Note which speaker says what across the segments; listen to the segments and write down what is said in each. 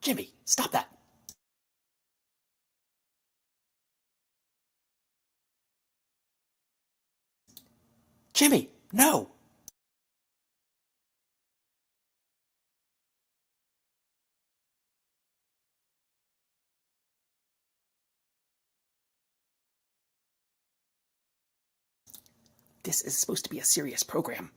Speaker 1: Jimmy, stop that. Jimmy, no. This is supposed to be a serious program.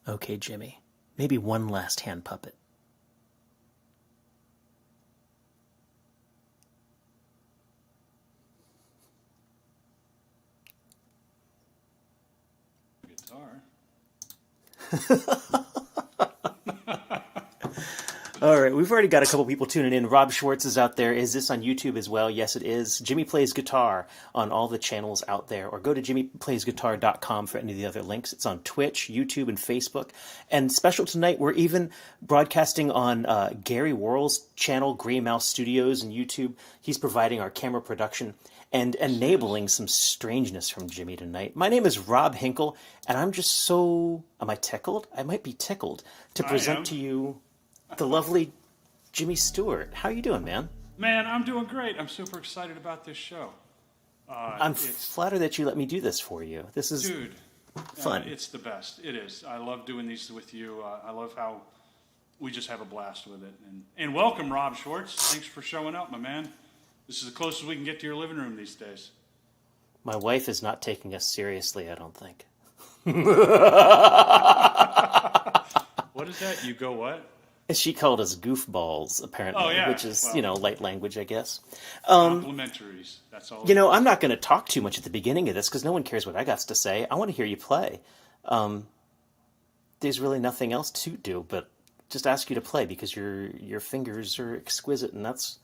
Speaker 1: Okay, Jimmy. Maybe one last hand puppet.
Speaker 2: Guitar.
Speaker 1: All right, we've already got a couple people tuning in. Rob Schwartz is out there. Is this on YouTube as well? Yes, it is. Jimmy Plays Guitar on all the channels out there. Or go to jimmyplaysguitar.com for any of the other links. It's on Twitch, YouTube, and Facebook. And special tonight, we're even broadcasting on Gary Worrell's channel, Grey Mouse Studios, and YouTube. He's providing our camera production and enabling some strangeness from Jimmy tonight. My name is Rob Hinkal, and I'm just so... Am I tickled? I might be tickled to present to you the lovely Jimmy Stewart. How you doing, man?
Speaker 2: Man, I'm doing great. I'm super excited about this show.
Speaker 1: I'm flattered that you let me do this for you. This is fun.
Speaker 2: It's the best. It is. I love doing these with you. I love how we just have a blast with it. And welcome, Rob Schwartz. Thanks for showing up, my man. This is the closest we can get to your living room these days.
Speaker 1: My wife is not taking us seriously, I don't think.
Speaker 2: What is that? You go what?
Speaker 1: She called us goofballs, apparently, which is, light language, I guess.
Speaker 2: Complimentaries. That's all.
Speaker 1: I'm not going to talk too much at the beginning of this because no one cares what I got to say. I want to hear you play. There's really nothing else to do but just ask you to play because your fingers are exquisite, and that's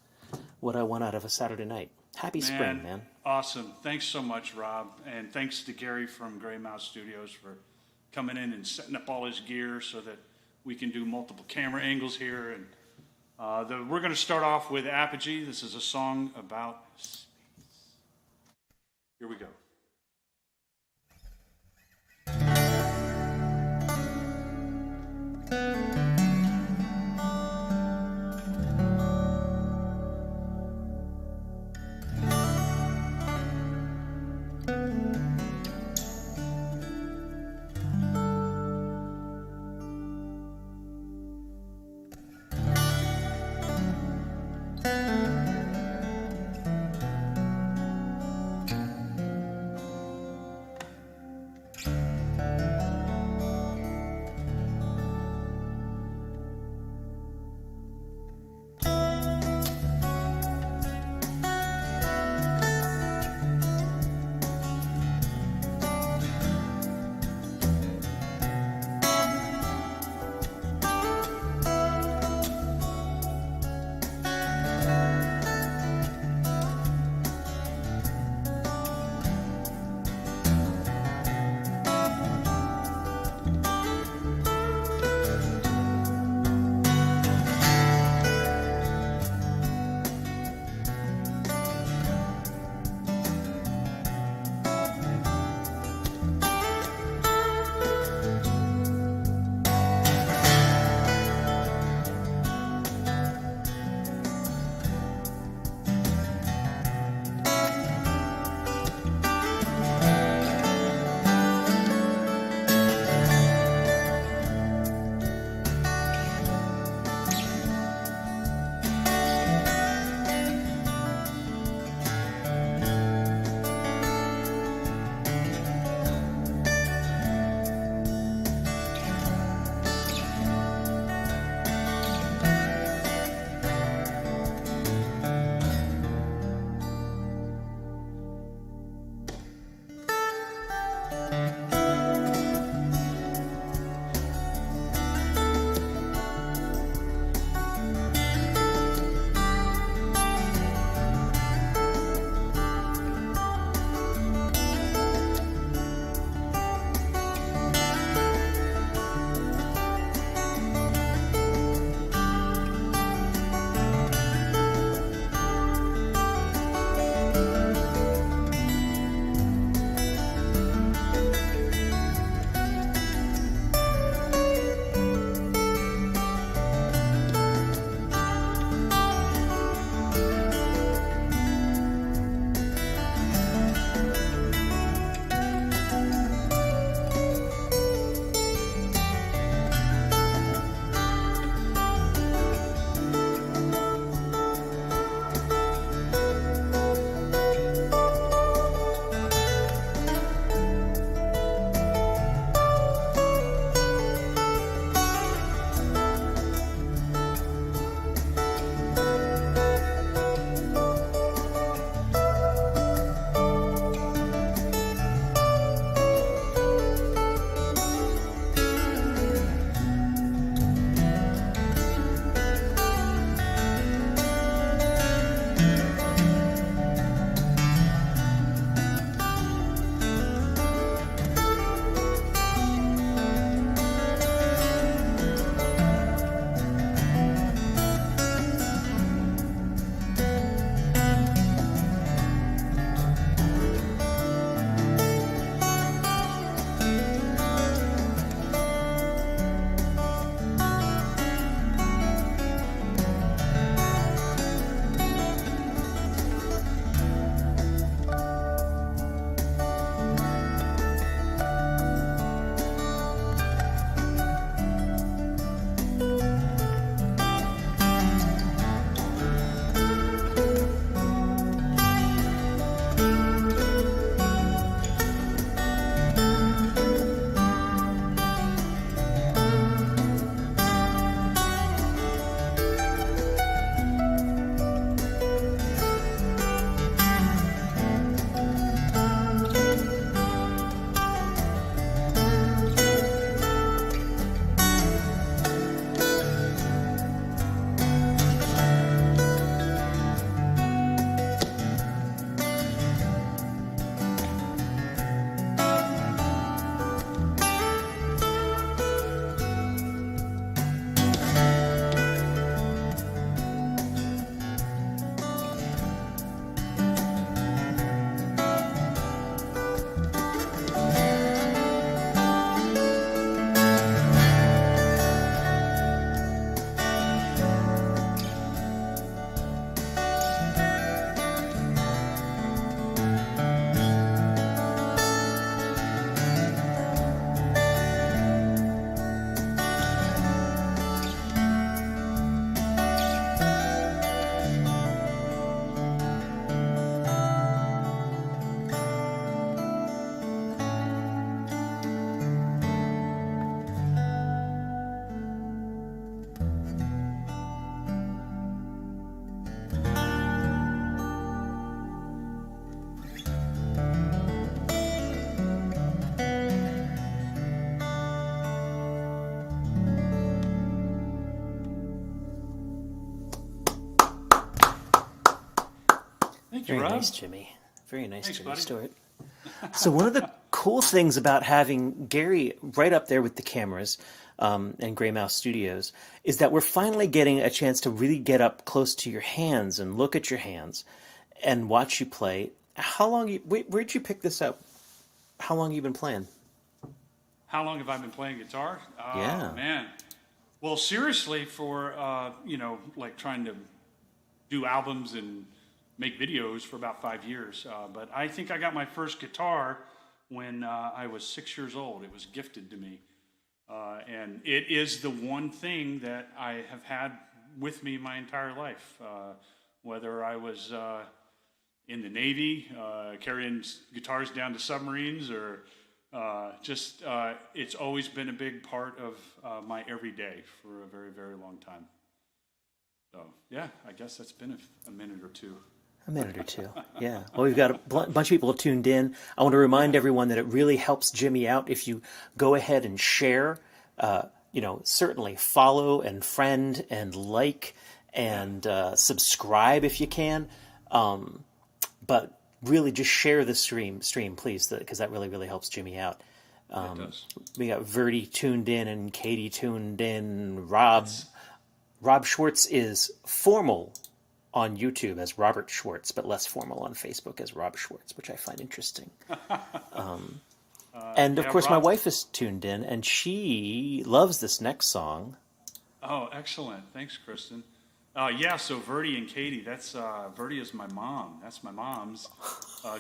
Speaker 1: what I want out of a Saturday night. Happy spring, man.
Speaker 2: Awesome. Thanks so much, Rob. And thanks to Gary from Gray Mouse Studios for coming in and setting up all his gear so that we can do multiple camera angles here. And we're going to start off with Apogee. This is a song about space. Here we go.
Speaker 1: Very
Speaker 2: Rob.
Speaker 1: nice, Jimmy. Very nice,
Speaker 2: Thanks,
Speaker 1: Jimmy
Speaker 2: buddy.
Speaker 1: Stewart. So one of the cool things about having Gary right up there with the cameras and Gray Mouse Studios is that we're finally getting a chance to really get up close to your hands and look at your hands and watch you play. How long? Where'd you pick this up? How long have you been playing?
Speaker 2: How long have I been playing guitar? Oh,
Speaker 1: Yeah.
Speaker 2: man. Well, seriously, for, like trying to do albums and make videos for about 5 years. But I think I got my first guitar when I was 6 years old. It was gifted to me. And it is the one thing that I have had with me my entire life. Whether I was in the Navy, carrying guitars down to submarines, or it's always been a big part of my everyday for a very, very long time. So, yeah, I guess that's been a minute or two.
Speaker 1: A minute or two. Yeah. Well, we've got a bunch of people tuned in. I want to remind everyone that it really helps Jimmy out if you go ahead and share, certainly follow and friend and like and subscribe if you can. But really just share the stream, please, because that really, really helps Jimmy out.
Speaker 2: It does.
Speaker 1: We got Verdi tuned in and Katie tuned in. Rob Schwartz is formal on YouTube as Robert Schwartz, but less formal on Facebook as Rob Schwartz, which I find interesting. And of course,
Speaker 2: Rob,
Speaker 1: my wife is tuned in, and she loves this next song.
Speaker 2: Oh, excellent. Thanks, Kristen. So Verdi and Katie, that's Verdi is my mom. That's my mom's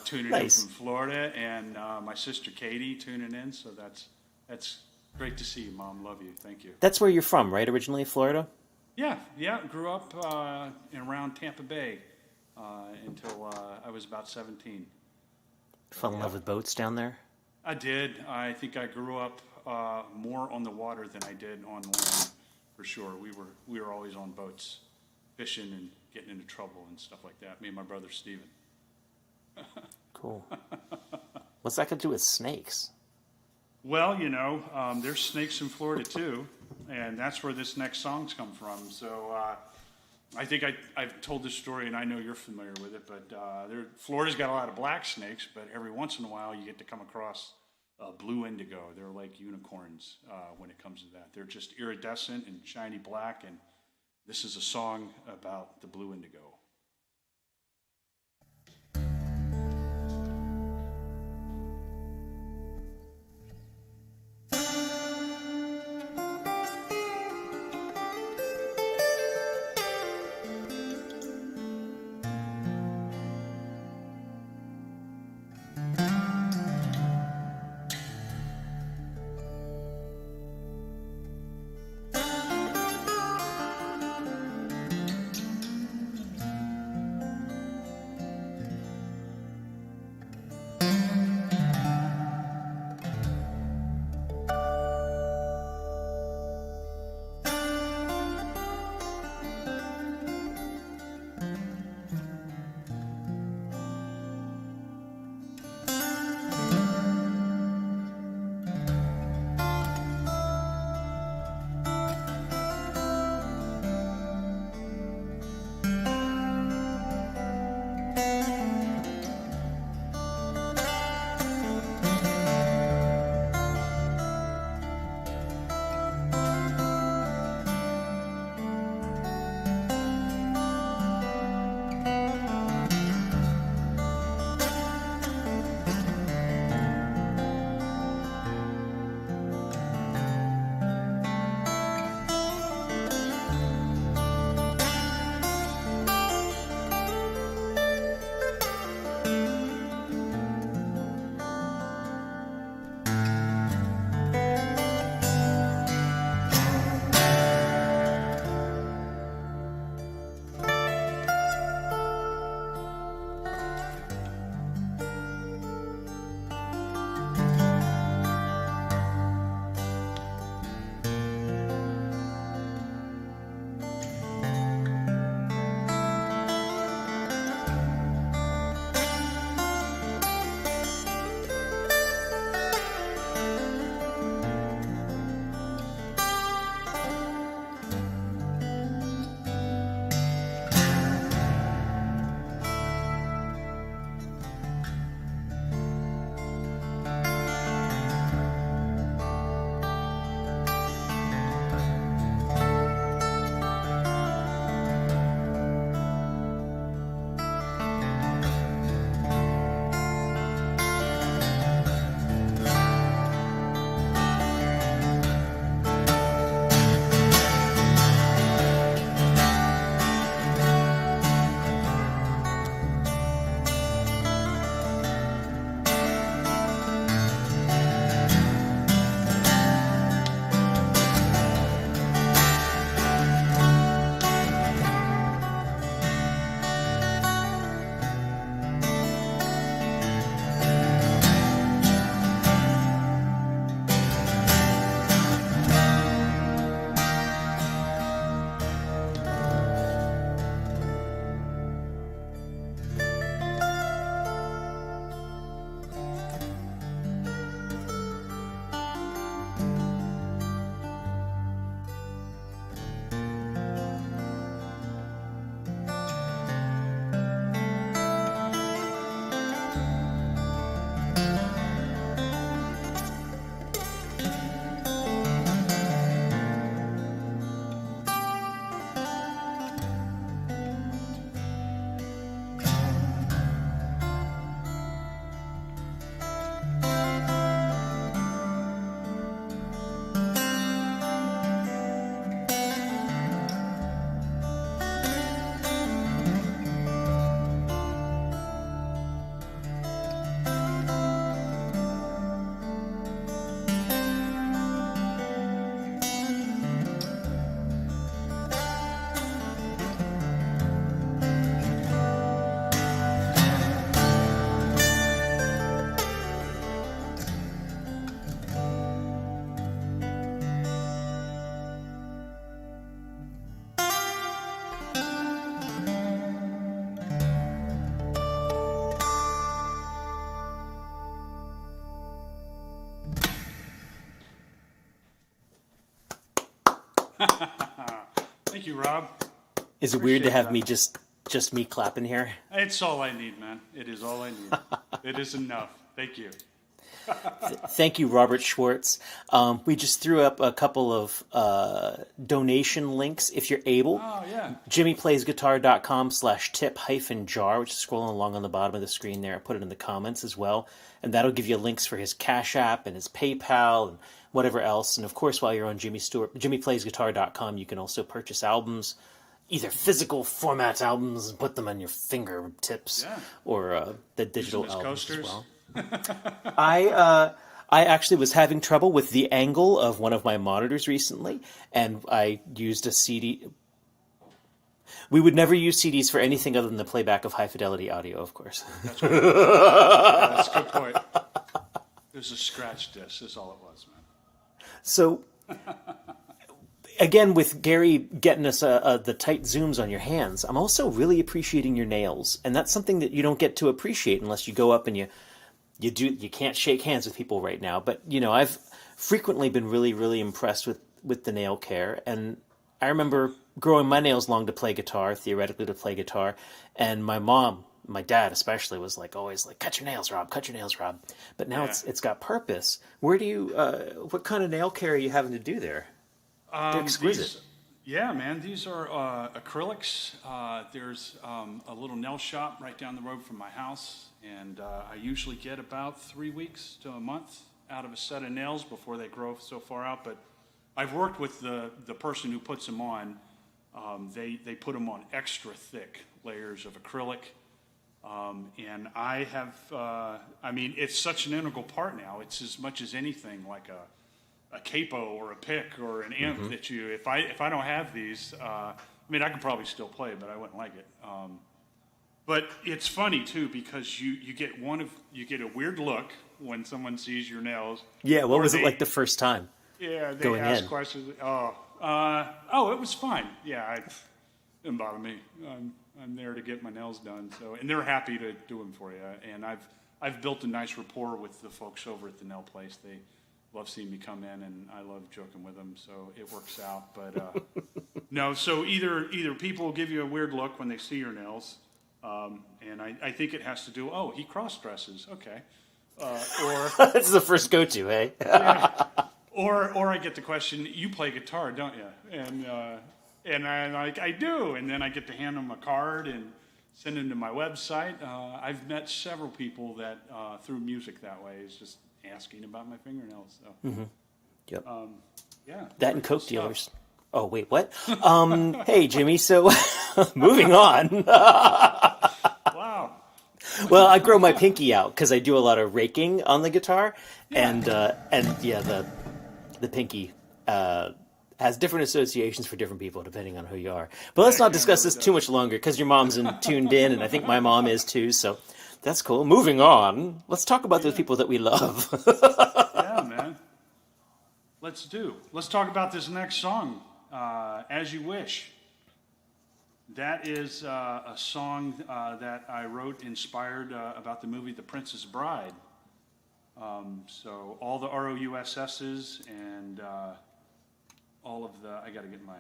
Speaker 2: tuning
Speaker 1: Nice.
Speaker 2: in from Florida, and my sister Katie tuning in. So that's great to see you, Mom. Love you. Thank you.
Speaker 1: That's where you're from, right? Originally, Florida?
Speaker 2: Yeah. Grew up in around Tampa Bay until I was about 17.
Speaker 1: Fell in love with boats down there?
Speaker 2: I did. I think I grew up more on the water than I did on land, for sure. We were always on boats, fishing and getting into trouble and stuff like that. Me and my brother Steven.
Speaker 1: Cool. What's that got to do with snakes?
Speaker 2: Well, there's snakes in Florida too, and that's where this next song's come from. So I think I've told this story, and I know you're familiar with it, but Florida's got a lot of black snakes, but every once in a while you get to come across blue indigo. They're like unicorns when it comes to that. They're just iridescent and shiny black, and this is a song about the blue indigo. Thank you, Rob.
Speaker 1: Is it weird to have
Speaker 2: that.
Speaker 1: me just me clapping here?
Speaker 2: It's all I need, man. It is all I need. It is enough. Thank you.
Speaker 1: Thank you, Robert Schwartz. We just threw up a couple of donation links if you're able.
Speaker 2: Oh, yeah.
Speaker 1: JimmyPlaysGuitar.com/tip-jar, which is scrolling along on the bottom of the screen there. I put it in the comments as well. And that'll give you links for his Cash App and his PayPal and whatever else. And of course, while you're on JimmyPlaysGuitar.com, you can also purchase albums, either physical format albums and put them on your fingertips, or the digital albums
Speaker 2: coasters.
Speaker 1: as well. I actually was having trouble with the angle of one of my monitors recently, and I used a CD. We would never use CDs for anything other than the playback of high fidelity audio, of course.
Speaker 2: That's right. Yeah, that's a good point. It was a scratch disc. That's all it was, man.
Speaker 1: So, again, with Gary getting us the tight zooms on your hands, I'm also really appreciating your nails, and that's something that you don't get to appreciate unless you go up and you can't shake hands with people right now. But I've frequently been really, really impressed with the nail care, and I remember growing my nails long to play guitar, theoretically to play guitar, and my mom, my dad especially, was always like, cut your nails, Rob, cut your nails, Rob. But now it's got purpose. Where do you what kind of nail care are you having to do there? They're exquisite.
Speaker 2: Man, these are acrylics. There's a little nail shop right down the road from my house, and I usually get about 3 weeks to a month out of a set of nails before they grow so far out. But I've worked with the person who puts them on. They put them on extra thick layers of acrylic. And I have, it's such an integral part now. It's as much as anything like a capo or a pick or an amp that if I don't have these, I can probably still play, but I wouldn't like it. But it's funny too, because you get a weird look when someone sees your nails.
Speaker 1: Yeah, what was it like the first time?
Speaker 2: Yeah, they
Speaker 1: going
Speaker 2: ask
Speaker 1: in?
Speaker 2: questions. It was fine. Yeah, it didn't bother me. I'm there to get my nails done, and they're happy to do them for you. And I've built a nice rapport with the folks over at the nail place. They love seeing me come in, and I love joking with them, so it works out. But no, so either people will give you a weird look when they see your nails, and I think it has to do. Oh, he cross dresses, okay, or
Speaker 1: This is the first go-to, hey?
Speaker 2: yeah. Or I get the question, you play guitar, don't you? And I'm like, I do. And then I get to hand them a card and send them to my website. I've met several people that through music that way is just asking about my fingernails. So,
Speaker 1: Yep.
Speaker 2: That
Speaker 1: and Coke dealers. Oh, wait, what? Hey, Jimmy, so moving on.
Speaker 2: Wow.
Speaker 1: Well, I grow my pinky out because I do a lot of raking on the guitar, and the pinky has different associations for different people depending on who you are. But let's not discuss this too much longer because your mom's tuned in, and I think my mom is too. So that's cool. Moving on, let's talk about those people that we love.
Speaker 2: Yeah, man. Let's talk about this next song, "As You Wish." That is a song that I wrote inspired about the movie The Princess Bride. So all the ROUSS's and all of I got to get my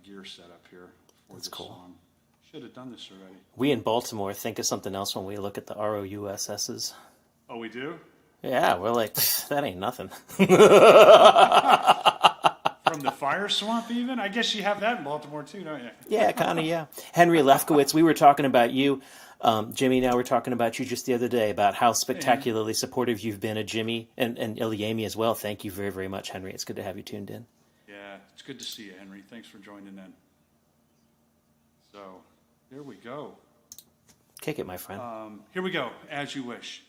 Speaker 2: gear set up here for this song. Should have done this already.
Speaker 1: We in Baltimore think of something else when we look at the ROUSS's.
Speaker 2: Oh, we do?
Speaker 1: Yeah, we're like, that ain't nothing.
Speaker 2: From the fire swamp even? I guess you have that in Baltimore too, don't you?
Speaker 1: Yeah, kind of, yeah. Henry Lefkowitz, we were talking about you. Jimmy and I were talking about you just the other day about how spectacularly supportive you've been of Jimmy and ilyAIMY as well. Thank you very, very much, Henry. It's good to have you tuned in.
Speaker 2: Yeah, it's good to see you, Henry. Thanks for joining in. So, there we go.
Speaker 1: Kick it, my friend.
Speaker 2: Here we go, "As You Wish."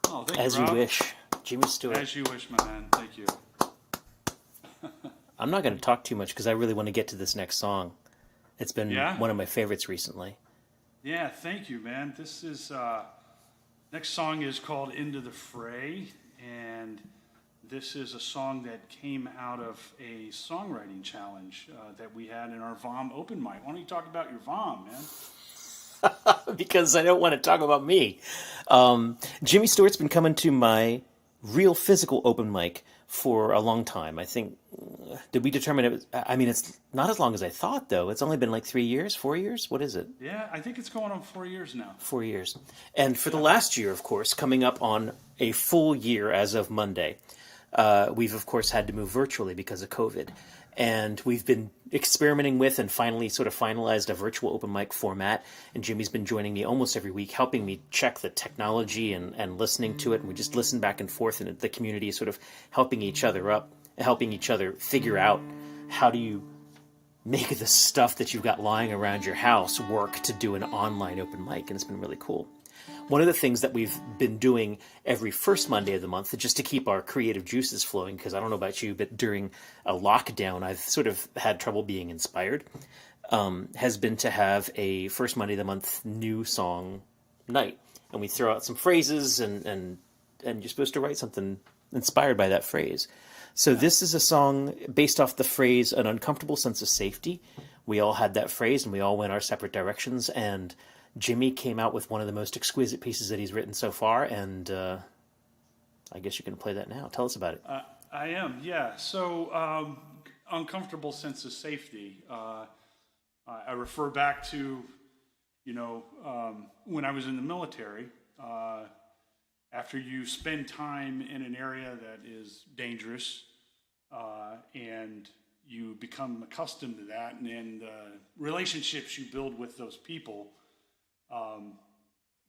Speaker 2: Oh, thank
Speaker 1: As
Speaker 2: you,
Speaker 1: You
Speaker 2: Rob.
Speaker 1: Wish, Jimmy Stewart.
Speaker 2: As You Wish, my man. Thank you.
Speaker 1: I'm not going to talk too much because I really want to get to this next song. It's been
Speaker 2: Yeah?
Speaker 1: one of my favorites recently.
Speaker 2: Yeah, thank you, man. This is, next song is called Into the Fray, and this is a song that came out of a songwriting challenge that we had in our VOM open mic. Why don't you talk about your VOM, man?
Speaker 1: Because I don't want to talk about me. Jimmy Stewart's been coming to my real physical open mic for a long time. I think, did we determine it was, I mean, it's not as long as I thought, though. It's only been like 3 years, 4 years? What is it?
Speaker 2: Yeah, I think it's going on 4 years now.
Speaker 1: 4 years. And for the last year, of course, coming up on a full year as of Monday, we've, of course, had to move virtually because of COVID. And we've been experimenting with and finally sort of finalized a virtual open mic format. And Jimmy's been joining me almost every week, helping me check the technology and listening to it. And we just listen back and forth, and the community is sort of helping each other up, helping each other figure out how do you make the stuff that you've got lying around your house work to do an online open mic. And it's been really cool. One of the things that we've been doing every first Monday of the month, just to keep our creative juices flowing, because I don't know about you, but during a lockdown, I've sort of had trouble being inspired, has been to have a first Monday of the month new song night. And we throw out some phrases, and you're supposed to write something inspired by that phrase. So this is a song based off the phrase, an uncomfortable sense of safety. We all had that phrase, and we all went our separate directions, and Jimmy came out with one of the most exquisite pieces that he's written so far, and I guess you can play that now. Tell us about it.
Speaker 2: I am, yeah. So, uncomfortable sense of safety. I refer back to, when I was in the military. After you spend time in an area that is dangerous, and you become accustomed to that, and the relationships you build with those people,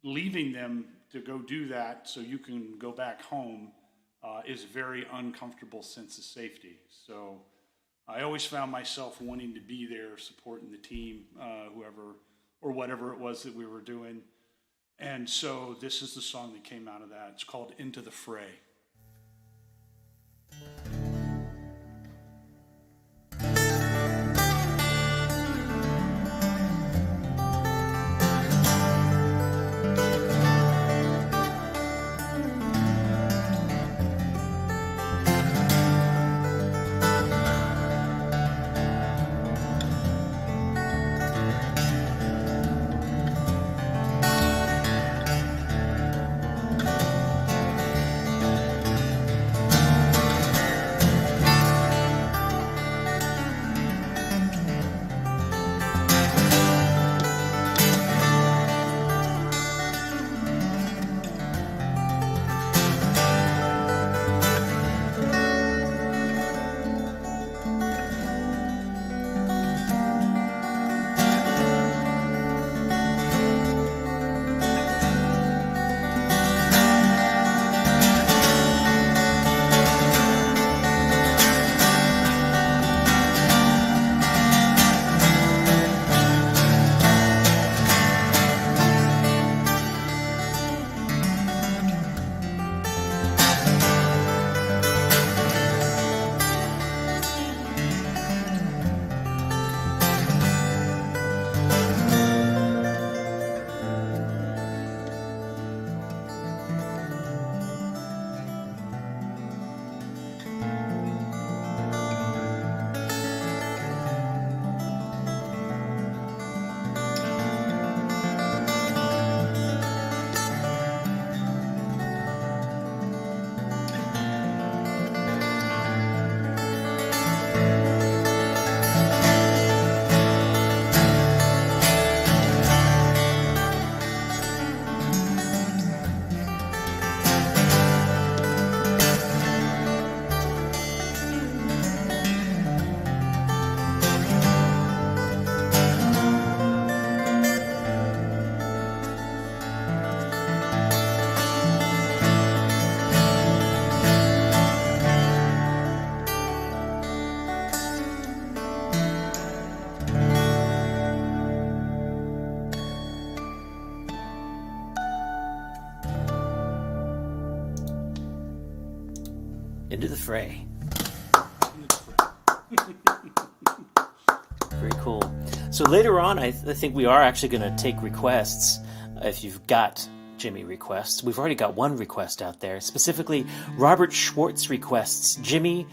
Speaker 2: leaving them to go do that so you can go back home is a very uncomfortable sense of safety. So I always found myself wanting to be there supporting the team, whoever or whatever it was that we were doing. And so this is the song that came out of that. It's called Into the Fray.
Speaker 1: Into the fray. Very cool. So later on, I think we are actually going to take requests. If you've got Jimmy requests, we've already got one request out there. Specifically, Robert Schwartz requests Jimmy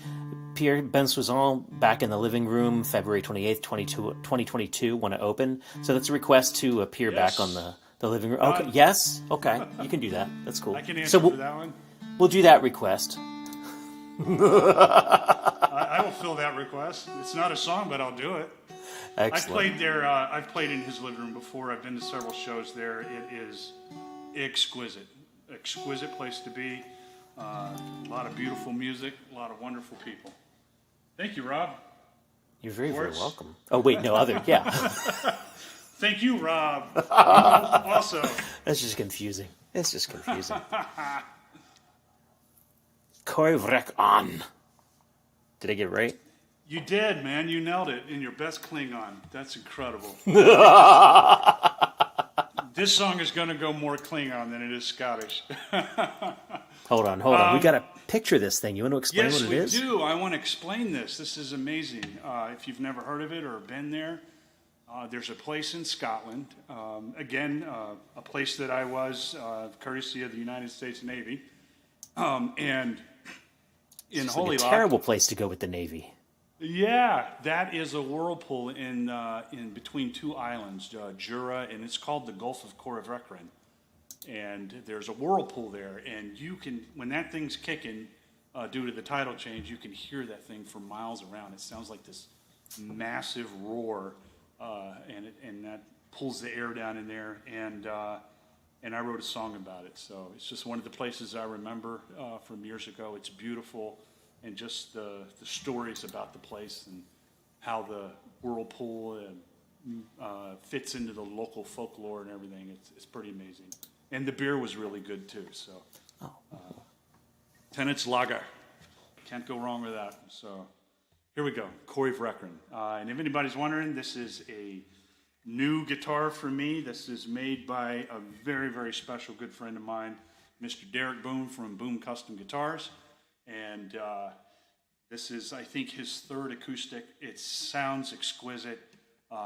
Speaker 1: Pierre Bensoisson back in the living room, February 28th, 2022, want to open. So that's a request to appear back on the living room. Okay, yes? Okay, you can do that. That's cool.
Speaker 2: I can answer for that one.
Speaker 1: We'll do that request.
Speaker 2: I will fill that request. It's not a song, but I'll do it.
Speaker 1: Excellent.
Speaker 2: I've played there. I've played in his living room before. I've been to several shows there. It is exquisite. Exquisite place to be. A lot of beautiful music. A lot of wonderful people. Thank you, Rob.
Speaker 1: You're very, very welcome. Oh, wait, no, other. Yeah.
Speaker 2: Thank you, Rob. Also.
Speaker 1: That's just confusing. It's just confusing. Koivrek on. Did I get it right?
Speaker 2: You did, man. You nailed it in your best Klingon. That's incredible. This song is going to go more Klingon than it is Scottish.
Speaker 1: Hold on. We got to picture this thing. You want to explain what it is?
Speaker 2: Yes, we do. I want to explain this. This is amazing. If you've never heard of it or been there, there's a place in Scotland. Again, a place that I was, courtesy of the United States Navy. And in Holy
Speaker 1: Like a terrible place to go with the Navy.
Speaker 2: Yeah, that is a whirlpool in between two islands, Jura, and it's called the Gulf of Koivrek. And there's a whirlpool there, and you can, when that thing's kicking, due to the tidal change, you can hear that thing for miles around. It sounds like this massive roar, and that pulls the air down in there. And I wrote a song about it. So it's just one of the places I remember from years ago. It's beautiful, and just the stories about the place and how the whirlpool fits into the local folklore and everything. It's pretty amazing. And the beer was really good too. So, Tenet's Lager, can't go wrong with that. So, here we go, Koivrek. And if anybody's wondering, this is a new guitar for me. This is made by a very, very special good friend of mine, Mr. Derek Boone from Boone Custom Guitars. And this is, I think, his third acoustic. It sounds exquisite,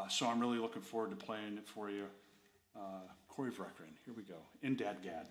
Speaker 2: so I'm really looking forward to playing it for you. Koivrek, here we go, in Dadgad.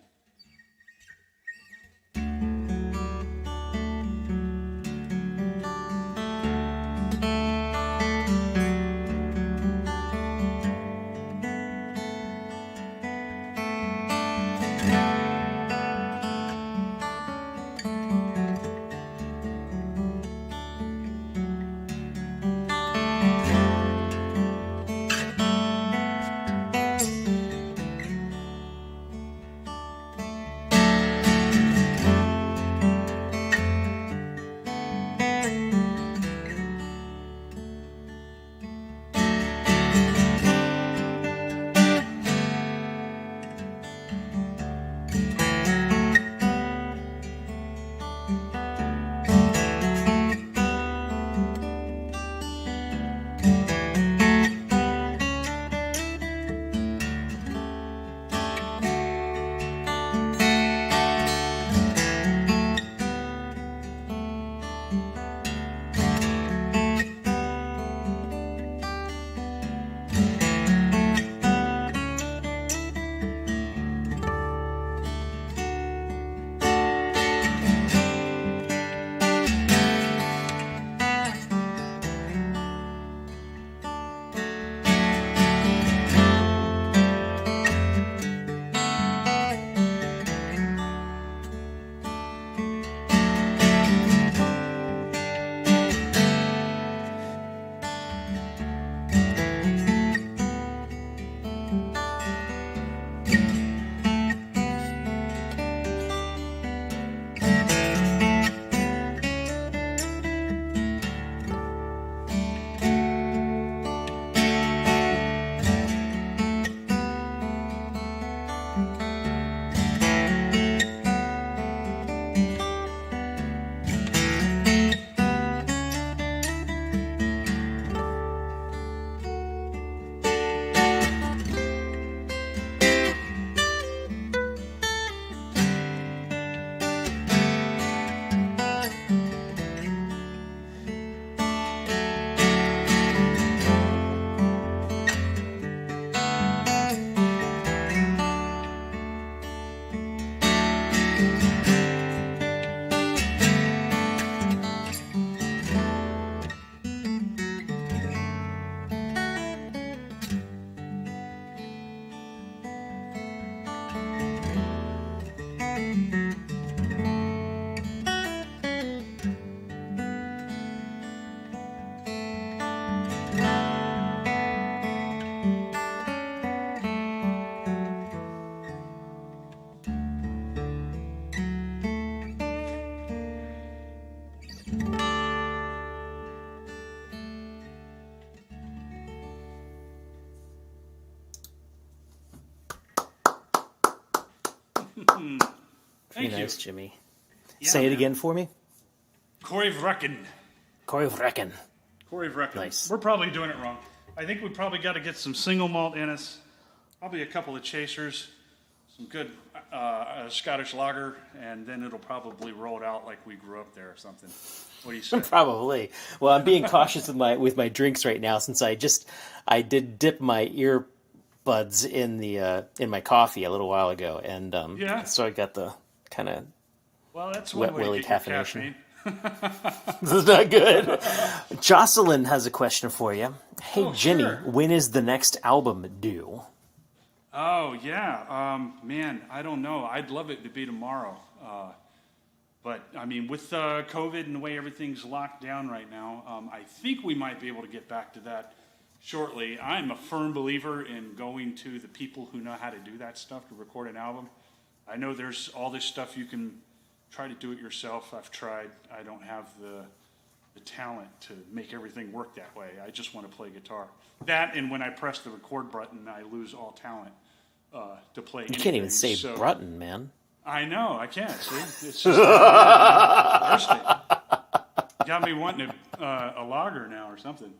Speaker 2: Thank
Speaker 1: Pretty
Speaker 2: you.
Speaker 1: nice, Jimmy.
Speaker 2: Yeah,
Speaker 1: Say it
Speaker 2: man.
Speaker 1: again for me.
Speaker 2: Corey Vrecken.
Speaker 1: Corey Vrecken.
Speaker 2: Corey Vrecken.
Speaker 1: Nice.
Speaker 2: We're probably doing it wrong. I think we probably got to get some single malt in us, probably a couple of chasers, some good Scottish lager, and then it'll probably roll it out like we grew up there or something. What do you say?
Speaker 1: Probably. Well, I'm being cautious with my drinks right now since I did dip my earbuds in my coffee a little while ago, and
Speaker 2: Yeah.
Speaker 1: so I got the kind of
Speaker 2: Well, that's
Speaker 1: Wet
Speaker 2: one way
Speaker 1: Willy
Speaker 2: to get your
Speaker 1: caffeination.
Speaker 2: caffeine.
Speaker 1: this is not good. Jocelyn has a question for you. Hey,
Speaker 2: Oh,
Speaker 1: Jimmy,
Speaker 2: sure.
Speaker 1: when is the next album due?
Speaker 2: Oh, yeah. Man, I don't know. I'd love it to be tomorrow. But, I mean, with COVID and the way everything's locked down right now, I think we might be able to get back to that shortly. I'm a firm believer in going to the people who know how to do that stuff to record an album. I know there's all this stuff you can try to do it yourself. I've tried. I don't have the talent to make everything work that way. I just want to play guitar. That, and when I press the record button, I lose all talent to play.
Speaker 1: You can't even say Brutton, man.
Speaker 2: I know, I can't. See, it's just thirsty. Got me wanting a lager now or something.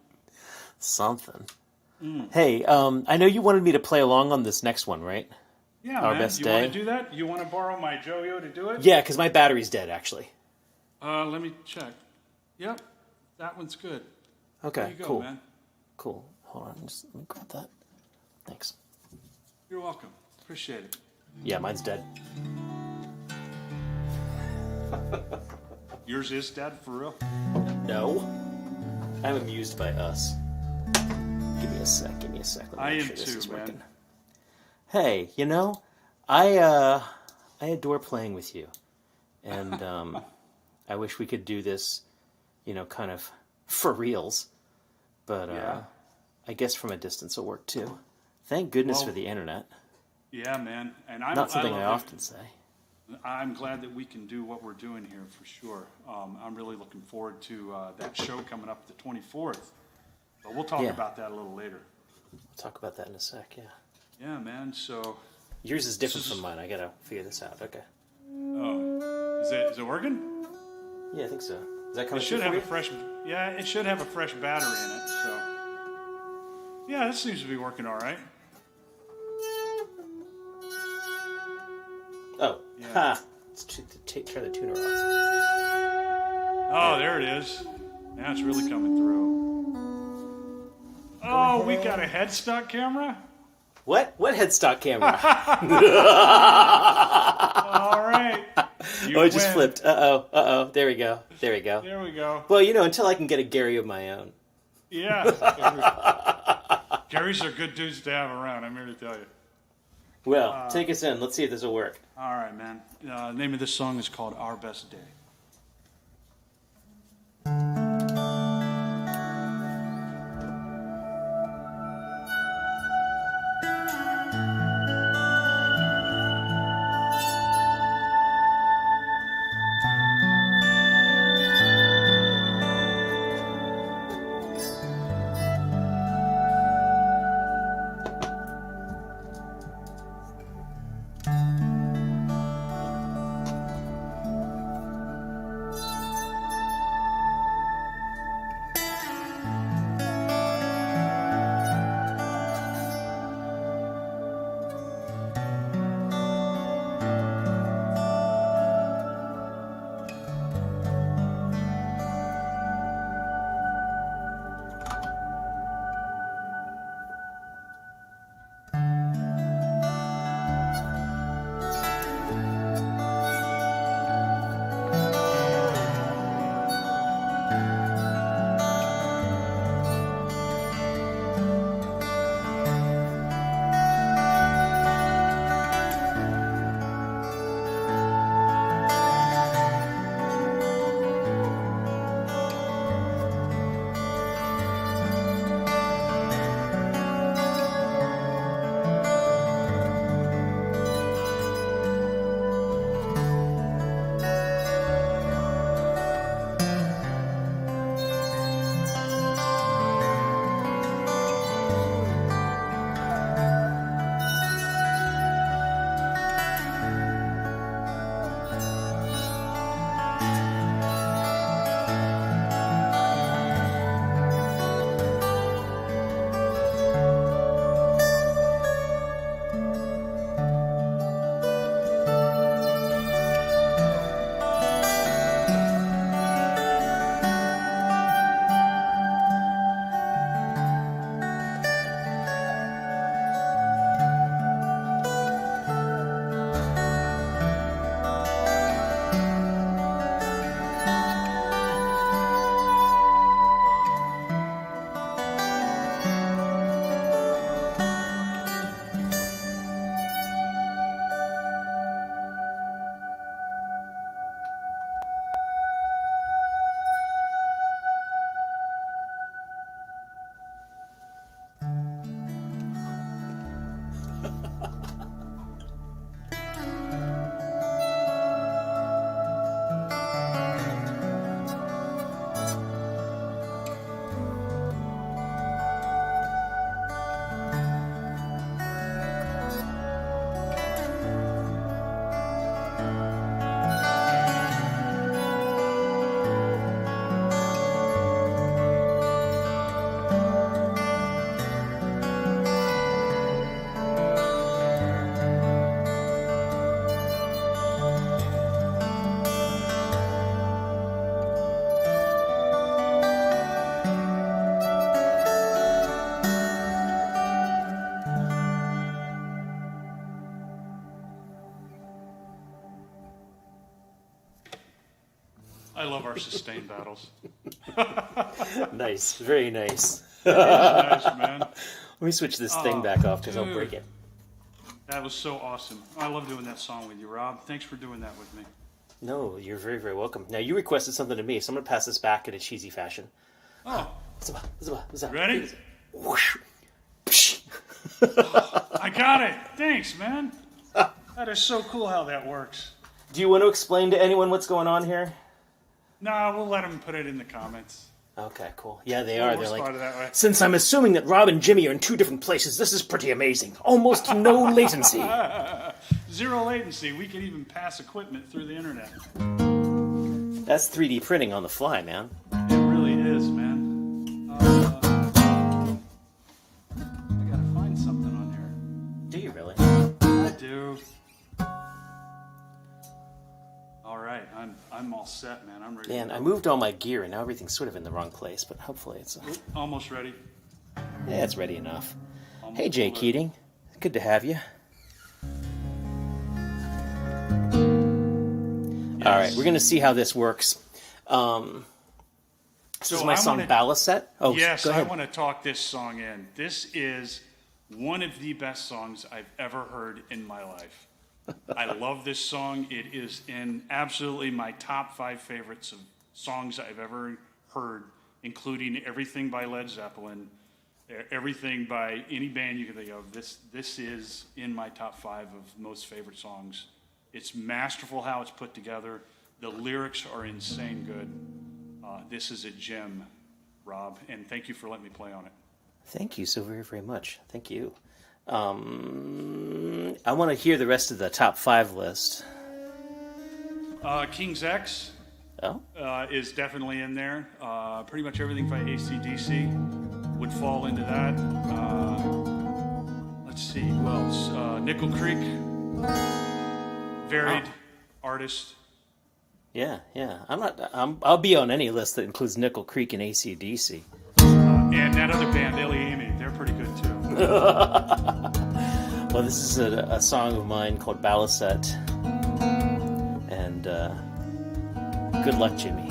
Speaker 1: Something. Hey, I know you wanted me to play along on this next one, right?
Speaker 2: Yeah,
Speaker 1: Our
Speaker 2: man.
Speaker 1: Best
Speaker 2: You
Speaker 1: Day.
Speaker 2: want to do that? You want to borrow my Joyo to do it?
Speaker 1: Yeah, because my battery's dead, actually.
Speaker 2: Let me check. Yep, that one's good.
Speaker 1: Okay,
Speaker 2: There you go,
Speaker 1: cool.
Speaker 2: man.
Speaker 1: Cool. Hold on, let me grab that. Thanks.
Speaker 2: You're welcome. Appreciate it.
Speaker 1: Yeah, mine's dead.
Speaker 2: Yours is dead, for real?
Speaker 1: No. I'm amused by us. Give me a sec. Let me
Speaker 2: I
Speaker 1: make
Speaker 2: am
Speaker 1: sure this
Speaker 2: too,
Speaker 1: is
Speaker 2: man.
Speaker 1: working. Hey, I adore playing with you, and I wish we could do this, kind of for reals. But
Speaker 2: Yeah.
Speaker 1: I guess from a distance will work too. Thank goodness
Speaker 2: Well,
Speaker 1: for the internet.
Speaker 2: Yeah, man. And
Speaker 1: Not something I
Speaker 2: love
Speaker 1: often say.
Speaker 2: I'm glad that we can do what we're doing here for sure. I'm really looking forward to that show coming up the 24th. But we'll talk
Speaker 1: Yeah.
Speaker 2: about that a little later.
Speaker 1: We'll talk about that in a sec. Yeah.
Speaker 2: Yeah, man. So,
Speaker 1: Yours is different
Speaker 2: This is-
Speaker 1: from mine. I gotta figure this out. Okay.
Speaker 2: is it working?
Speaker 1: Yeah, I think so. Is that
Speaker 2: It
Speaker 1: coming
Speaker 2: should
Speaker 1: through
Speaker 2: have
Speaker 1: for
Speaker 2: a
Speaker 1: you?
Speaker 2: fresh. Yeah, it should have a fresh battery in it. So, yeah, this seems to be working all right.
Speaker 1: Oh,
Speaker 2: Yeah.
Speaker 1: ha! Let's turn the tuner off.
Speaker 2: Oh, there it is. Now it's really coming through. Oh, we got a headstock camera?
Speaker 1: What? What headstock camera?
Speaker 2: All right. You
Speaker 1: Oh, it just
Speaker 2: win.
Speaker 1: flipped. Uh-oh. There we go.
Speaker 2: There we go.
Speaker 1: Well, until I can get a Gary of my own.
Speaker 2: Yeah. Gary's are good dudes to have around, I'm here to tell you.
Speaker 1: Well, take us in. Let's see if this will work.
Speaker 2: All right, man. The name of this song is called Our Best Day. I love our sustained battles.
Speaker 1: Nice, very nice.
Speaker 2: It is nice, man.
Speaker 1: Let me switch this thing back off because I'll break it.
Speaker 2: That was so awesome. I love doing that song with you, Rob. Thanks for doing that with me.
Speaker 1: No, you're very, very welcome. Now, you requested something to me, so I'm going to pass this back in a cheesy fashion.
Speaker 2: Oh.
Speaker 1: What's up?
Speaker 2: Ready?
Speaker 1: Whoosh. Psh.
Speaker 2: I got it. Thanks, man. That is so cool how that works.
Speaker 1: Do you want to explain to anyone what's going on here?
Speaker 2: Nah, we'll let them put it in the comments.
Speaker 1: Okay, cool. Yeah, they are.
Speaker 2: We'll
Speaker 1: They're
Speaker 2: start
Speaker 1: like,
Speaker 2: it that way.
Speaker 1: since I'm assuming that Rob and Jimmy are in 2 different places, this is pretty amazing. Almost no latency.
Speaker 2: Zero latency. We can even pass equipment through the internet.
Speaker 1: That's 3D printing on the fly, man.
Speaker 2: It really is, man. I gotta find something on here.
Speaker 1: Do you really?
Speaker 2: I do. All right, I'm all set, man. I'm ready.
Speaker 1: Man, I moved all my gear, and now everything's sort of in the wrong place, but hopefully it's...
Speaker 2: Almost ready.
Speaker 1: Yeah, it's ready enough.
Speaker 2: Almost
Speaker 1: Hey, Jay
Speaker 2: ready.
Speaker 1: Keating. Good to have you.
Speaker 2: Yes.
Speaker 1: All right, we're going to see how this works. This is my song Ballast. Oh,
Speaker 2: Yes,
Speaker 1: go
Speaker 2: I
Speaker 1: ahead.
Speaker 2: want to talk this song in. This is one of the best songs I've ever heard in my life. I love this song. It is in absolutely my top 5 favorites of songs I've ever heard, including everything by Led Zeppelin, everything by any band you can think of. This is in my top 5 of most favorite songs. It's masterful how it's put together. The lyrics are insane good. This is a gem, Rob, and thank you for letting me play on it.
Speaker 1: Thank you so very, very much. Thank you. I want to hear the rest of the top 5 list.
Speaker 2: King's X
Speaker 1: Oh?
Speaker 2: is definitely in there. Pretty much everything by AC/DC would fall into that. Let's see, who else? Nickel Creek, varied artist.
Speaker 1: Yeah. I'll be on any list that includes Nickel Creek and AC/DC.
Speaker 2: And that other band, ilyAIMY, they're pretty good too.
Speaker 1: Well, this is a song of mine called Ballast. And good luck, Jimmy.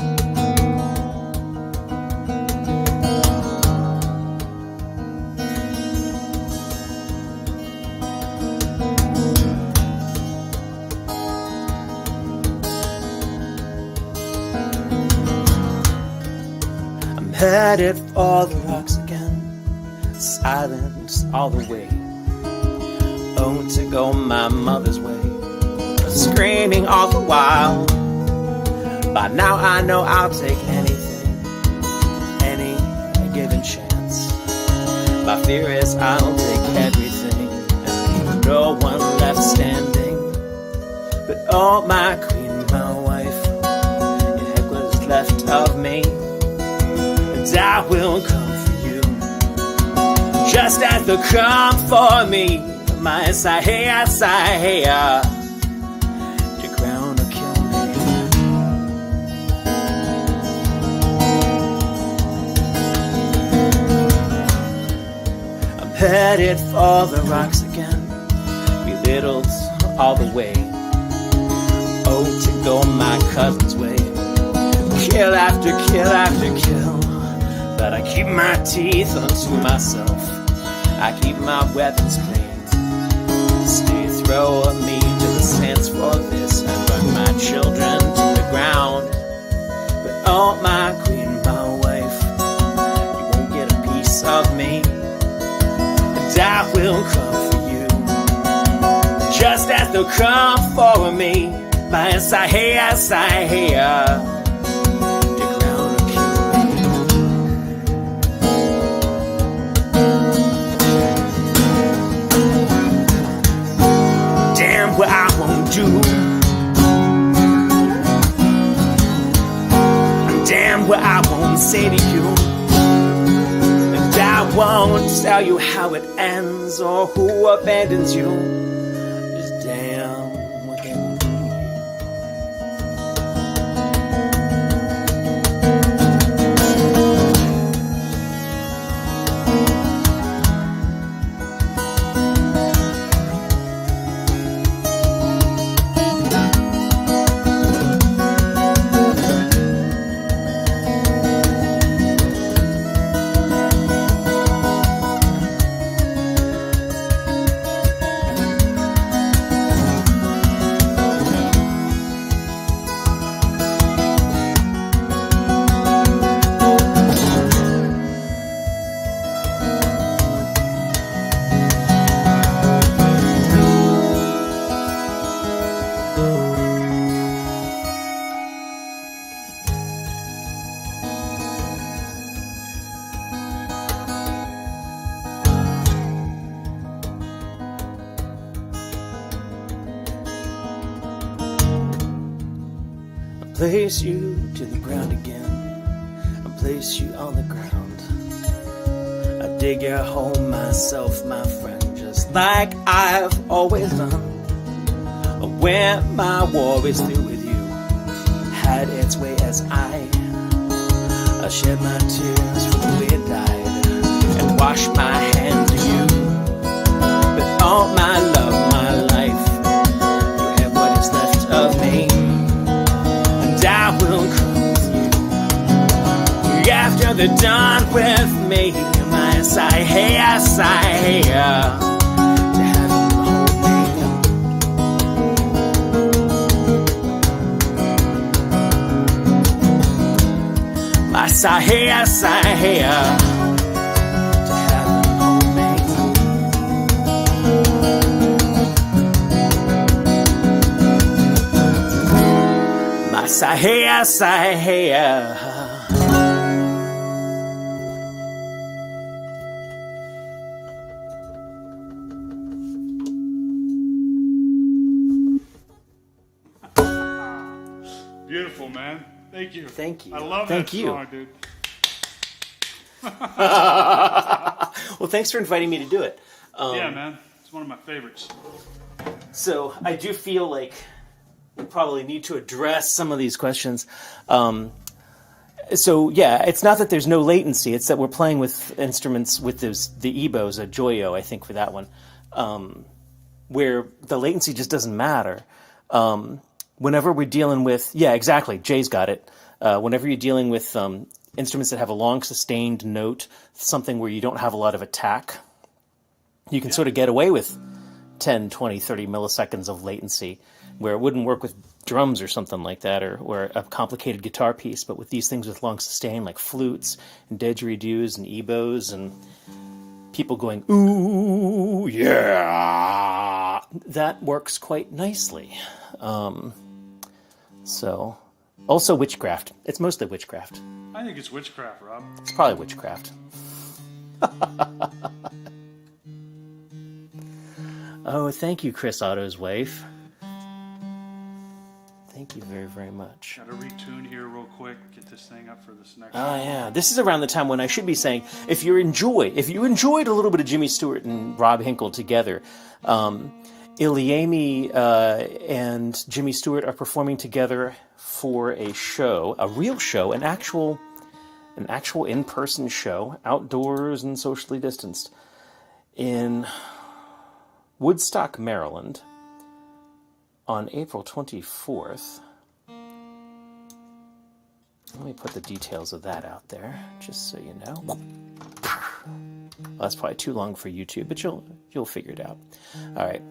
Speaker 1: I'm headed for the rocks again. Silence all the way. Oh, to go my mother's way. Screaming all the while. By now I know I'll take anything, any given chance. My fear is I'll take everything and leave no one left standing. But oh, my queen, my wife, yet was left of me. And I will come for you, just as they'll come for me. My Sahaya, Sahaya, your crown will kill me. I'm headed for the rocks again, belittled all the way. Oh, to go my cousin's way. Kill after kill after kill, but I keep my teeth unto myself. I keep my weapons clean. Stay throw me to the sands for this and burn my children to the ground. But oh, my queen, my wife, you won't get a piece of me. And I will come for you, just as they'll come for me. My Sahaya, Sahaya, your crown will kill me. Damn what I won't do. Damn what I won't say to you. And I won't tell you how it ends or who abandons you. Just damn what they won't do. place you to the ground again, and place you on the ground. I dig your home myself, my friend, just like I've always done. When my war is through with you, had its way as I shed my tears for the way it died, and wash my hands to you. With all my love, my life, you have what is left of me, and I will come with you. After they're done with me, my sigh, hey, I sigh, hey, to have them hold me. My sigh, hey, I sigh, hey, to have them hold me. My sigh, hey, I sigh, hey,
Speaker 2: Beautiful, man. Thank you.
Speaker 1: Thank you.
Speaker 2: I love
Speaker 1: Thank
Speaker 2: that
Speaker 1: you.
Speaker 2: song, dude.
Speaker 1: Well, thanks for inviting me to do it.
Speaker 2: Yeah, man. It's one of my favorites.
Speaker 1: So I do feel like we probably need to address some of these questions. So yeah, it's not that there's no latency; it's that we're playing with instruments with the EBOs, a Joyo, I think, for that one, where the latency just doesn't matter. Whenever we're dealing with, yeah, exactly, Jay's got it. Whenever you're dealing with instruments that have a long sustained note, something where you don't have a lot of attack, you can sort of get away with 10, 20, 30 milliseconds of latency, where it wouldn't work with drums or something like that, or a complicated guitar piece. But with these things with long sustain, like flutes and didgeridoos and ebos and people going, ooh, yeah, that works quite nicely. So, also witchcraft. It's mostly witchcraft.
Speaker 2: I think it's witchcraft, Rob.
Speaker 1: It's probably witchcraft. Oh, thank you, Chris Otto's wife. Thank you very, very much.
Speaker 2: Got to retune here real quick. Get this thing up for this next
Speaker 1: Oh,
Speaker 2: one.
Speaker 1: yeah. This is around the time when I should be saying, if you enjoyed a little bit of Jimmy Stewart and Rob Hinkal together, ilyAIMY and Jimmy Stewart are performing together for a show, a real show, an actual in-person show, outdoors and socially distanced, in Woodstock, Maryland, on April 24th. Let me put the details of that out there, just so you know. Well, that's probably too long for YouTube, but you'll figure it out. All right.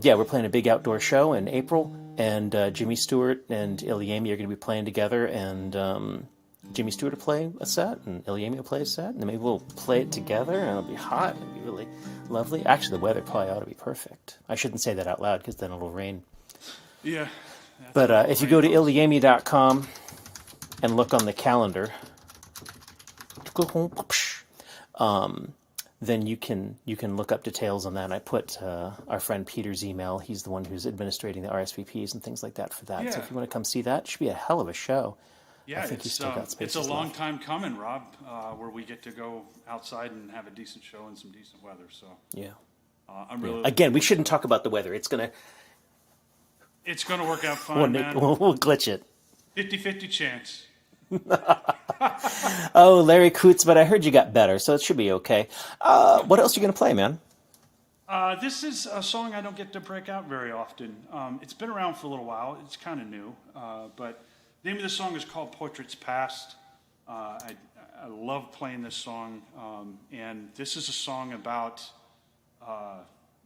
Speaker 1: Yeah, we're playing a big outdoor show in April, and Jimmy Stewart and ilyAIMY are going to be playing together, and Jimmy Stewart will play a set, and ilyAIMY will play a set, and then maybe we'll play it together, and it'll be hot, it'll be really lovely. Actually, the weather probably ought to be perfect. I shouldn't say that out loud, because then it'll rain.
Speaker 2: Yeah.
Speaker 1: But if you go to ilyAIMY.com and look on the calendar, then you can look up details on that. And I put our friend Peter's email. He's the one who's administrating the RSVPs and things like that for that.
Speaker 2: Yeah.
Speaker 1: So if you want to come see that, it should be a hell of a show.
Speaker 2: Yeah,
Speaker 1: I think he's still got spaces
Speaker 2: it's a long
Speaker 1: left.
Speaker 2: time coming, Rob, where we get to go outside and have a decent show and some decent weather. So
Speaker 1: Yeah.
Speaker 2: I'm really
Speaker 1: Again, we shouldn't talk about the weather. It's gonna
Speaker 2: work out fine, man.
Speaker 1: we'll glitch it.
Speaker 2: 50-50 chance.
Speaker 1: Oh, Larry Coots, but I heard you got better, so it should be okay. What else are you gonna play, man?
Speaker 2: This is a song I don't get to break out very often. It's been around for a little while. It's kind of new, but the name of the song is called Portraits Past. I love playing this song, and this is a song about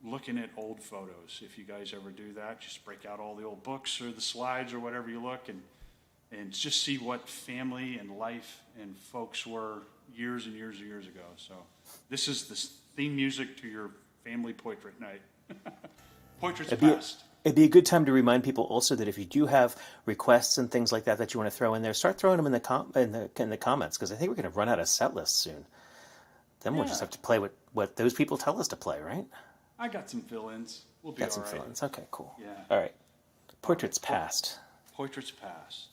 Speaker 2: looking at old photos. If you guys ever do that, just break out all the old books or the slides or whatever you look and just see what family and life and folks were years and years and years ago. So this is the theme music to your family portrait night. Portraits Past.
Speaker 1: It'd be a good time to remind people also that if you do have requests and things like that that you want to throw in there, start throwing them in the comments, because I think we're going to run out of set lists soon. Then we'll just have to play what those people tell us to play, right?
Speaker 2: I got some fill-ins. We'll be
Speaker 1: Got some
Speaker 2: all right.
Speaker 1: fill-ins. Okay, cool.
Speaker 2: Yeah.
Speaker 1: All right. Portraits Past.
Speaker 2: Portraits Past.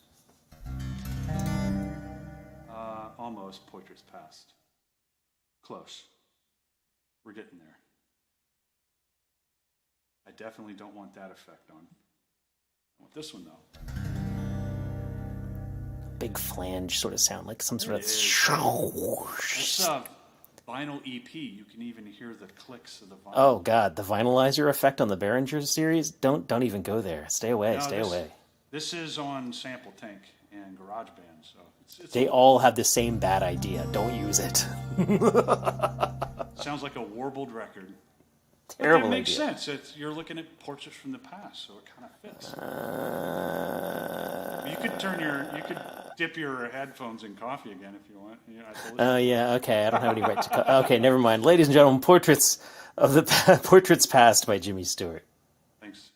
Speaker 2: Almost Portraits Past. Close. We're getting there. I definitely don't want that effect on. I want this one though.
Speaker 1: Big flange sort of sound, like some sort of.
Speaker 2: It's a vinyl EP. You can even hear the clicks of the vinyl.
Speaker 1: Oh God, the vinylizer effect on the Behringer series. Don't even go there. Stay away. Stay away.
Speaker 2: This is on Sample Tank and GarageBand, so it's
Speaker 1: They all have the same bad idea. Don't use it.
Speaker 2: sounds like a warbled record.
Speaker 1: Terrible
Speaker 2: It makes
Speaker 1: idea.
Speaker 2: sense. You're looking at portraits from the past, so it kind of fits. You could dip your headphones in coffee again if you want.
Speaker 1: Oh yeah, okay. I don't have any right to. Okay, never mind. Ladies and gentlemen, Portraits Past by Jimmy Stewart.
Speaker 2: Thanks.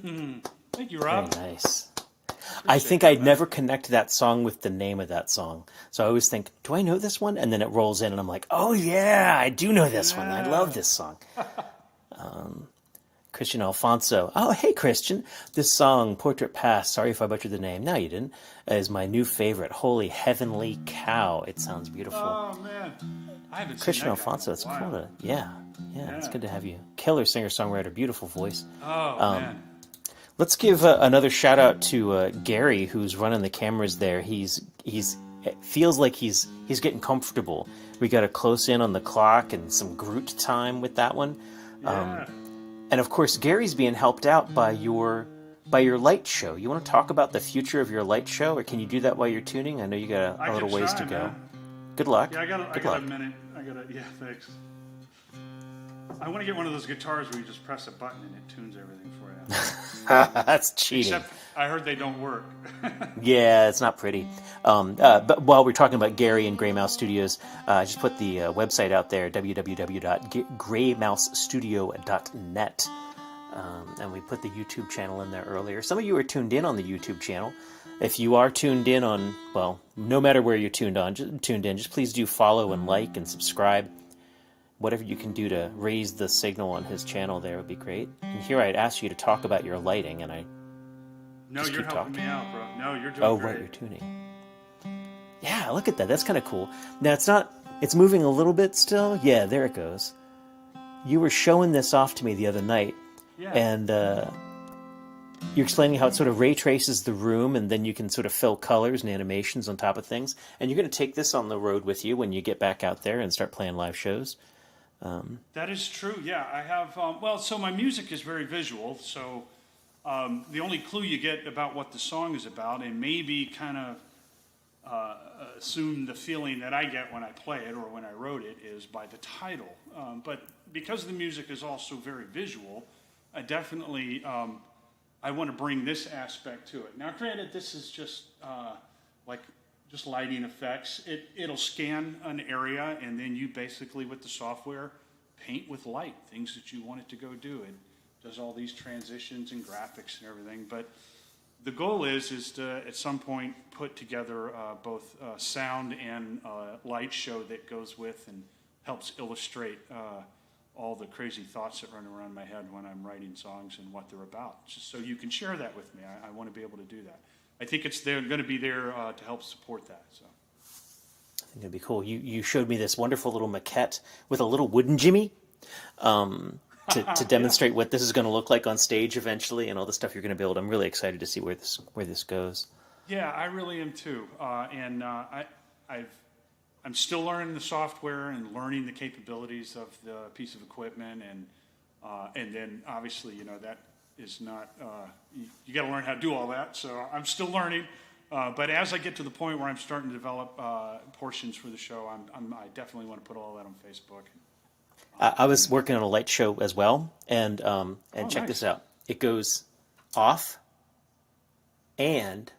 Speaker 2: Thank you,
Speaker 1: Very
Speaker 2: Rob.
Speaker 1: nice. I think I'd never connect that song with the name of that song. So I always think, do I know this one? And then it rolls in and I'm like, oh yeah, I do know this one. I love this song. Christian Alfonso. Oh, hey, Christian. This song, Portrait Past, sorry if I butchered the name. No, you didn't. Is my new favorite. Holy heavenly cow. It sounds beautiful.
Speaker 2: Oh, man. I haven't
Speaker 1: Christian
Speaker 2: seen that guy
Speaker 1: Alfonso,
Speaker 2: in a
Speaker 1: it's
Speaker 2: while.
Speaker 1: cool to, yeah, it's good to have you. Killer singer-songwriter, beautiful voice.
Speaker 2: Oh, man.
Speaker 1: Let's give another shout out to Gary, who's running the cameras there. It feels like he's getting comfortable. We got a close in on the clock and some Groot time with that one.
Speaker 2: Yeah.
Speaker 1: And of course, Gary's being helped out by your light show. You want to talk about the future of your light show, or can you do that while you're tuning? I know you got a little ways to go.
Speaker 2: Man.
Speaker 1: Good luck.
Speaker 2: Yeah, I got
Speaker 1: Good
Speaker 2: a
Speaker 1: luck.
Speaker 2: minute. Yeah, thanks. I want to get one of those guitars where you just press a button and it tunes everything for you.
Speaker 1: That's cheating.
Speaker 2: Except I heard they don't work.
Speaker 1: Yeah, it's not pretty. But while we're talking about Gary and Grey Mouse Studios, I just put the website out there, www.greymousestudio.net. And we put the YouTube channel in there earlier. Some of you are tuned in on the YouTube channel. If you are tuned in on, well, no matter where you're tuned in, just please do follow and like and subscribe. Whatever you can do to raise the signal on his channel there would be great. And here I'd ask you to talk about your lighting, and I
Speaker 2: No,
Speaker 1: just
Speaker 2: you're
Speaker 1: keep
Speaker 2: helping
Speaker 1: talking.
Speaker 2: me out, bro. No, you're doing
Speaker 1: Oh,
Speaker 2: great.
Speaker 1: right, you're tuning. Yeah, look at that. That's kind of cool. Now, it's moving a little bit still. Yeah, there it goes. You were showing this off to me the other night,
Speaker 2: Yeah.
Speaker 1: and you're explaining how it sort of ray traces the room, and then you can sort of fill colors and animations on top of things. And you're going to take this on the road with you when you get back out there and start playing live shows.
Speaker 2: That is true. Yeah, I have. So my music is very visual. So the only clue you get about what the song is about, and maybe kind of assume the feeling that I get when I play it or when I wrote it, is by the title. But because the music is also very visual, I definitely I want to bring this aspect to it. Now, granted, this is just just lighting effects. It'll scan an area, and then you basically, with the software, paint with light, things that you want it to go do. It does all these transitions and graphics and everything. But the goal is to, at some point, put together both sound and light show that goes with and helps illustrate all the crazy thoughts that run around my head when I'm writing songs and what they're about. Just so you can share that with me. I want to be able to do that. I think they're going to be there to help support that. So
Speaker 1: I think it'd be cool. You showed me this wonderful little maquette with a little wooden Jimmy to demonstrate what this is going to look like on stage eventually, and all the stuff you're going to build. I'm really excited to see where this goes.
Speaker 2: yeah, I really am too. I'm still learning the software and learning the capabilities of the piece of equipment, and then obviously that is not you got to learn how to do all that. So I'm still learning. But as I get to the point where I'm starting to develop portions for the show, I definitely want to put all that on Facebook.
Speaker 1: I was working on a light show as well, and check
Speaker 2: nice.
Speaker 1: this out. It goes off and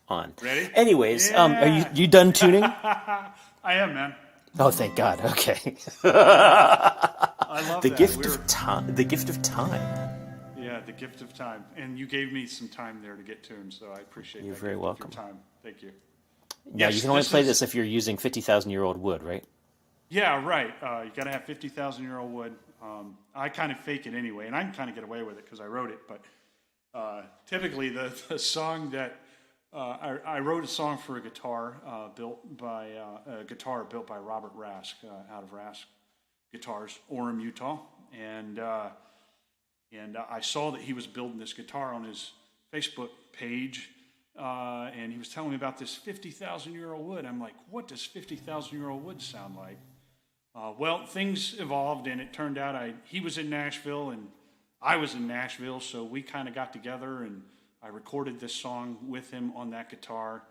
Speaker 1: on.
Speaker 2: Ready?
Speaker 1: Anyways,
Speaker 2: Yeah.
Speaker 1: are you done tuning?
Speaker 2: I am, man.
Speaker 1: Oh, thank God. Okay.
Speaker 2: I love
Speaker 1: The
Speaker 2: that.
Speaker 1: gift of time. The gift of time.
Speaker 2: Yeah, the gift of time. And you gave me some time there to get tuned, so I appreciate
Speaker 1: You're
Speaker 2: that
Speaker 1: very
Speaker 2: gift of
Speaker 1: welcome.
Speaker 2: your time. Thank you.
Speaker 1: Now,
Speaker 2: Yes,
Speaker 1: you can only play
Speaker 2: is-
Speaker 1: this if you're using 50,000-year-old wood, right?
Speaker 2: Yeah, right. You got to have 50,000-year-old wood. I kind of fake it anyway, and I can kind of get away with it because I wrote it. But typically, the song that I wrote a song for a guitar built by Robert Rask out of Rask Guitars, Orem, Utah, and I saw that he was building this guitar on his Facebook page. And he was telling me about this 50,000-year-old wood. I'm like, what does 50,000-year-old wood sound like? Well, things evolved, and it turned out he was in Nashville, and I was in Nashville, so we kind of got together, and I recorded this song with him on that guitar.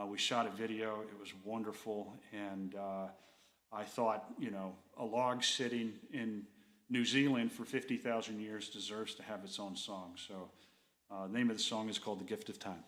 Speaker 2: We shot a video. It was wonderful, and I thought, a log sitting in New Zealand for 50,000 years deserves to have its own song. So the name of the song is called The Gift of Time.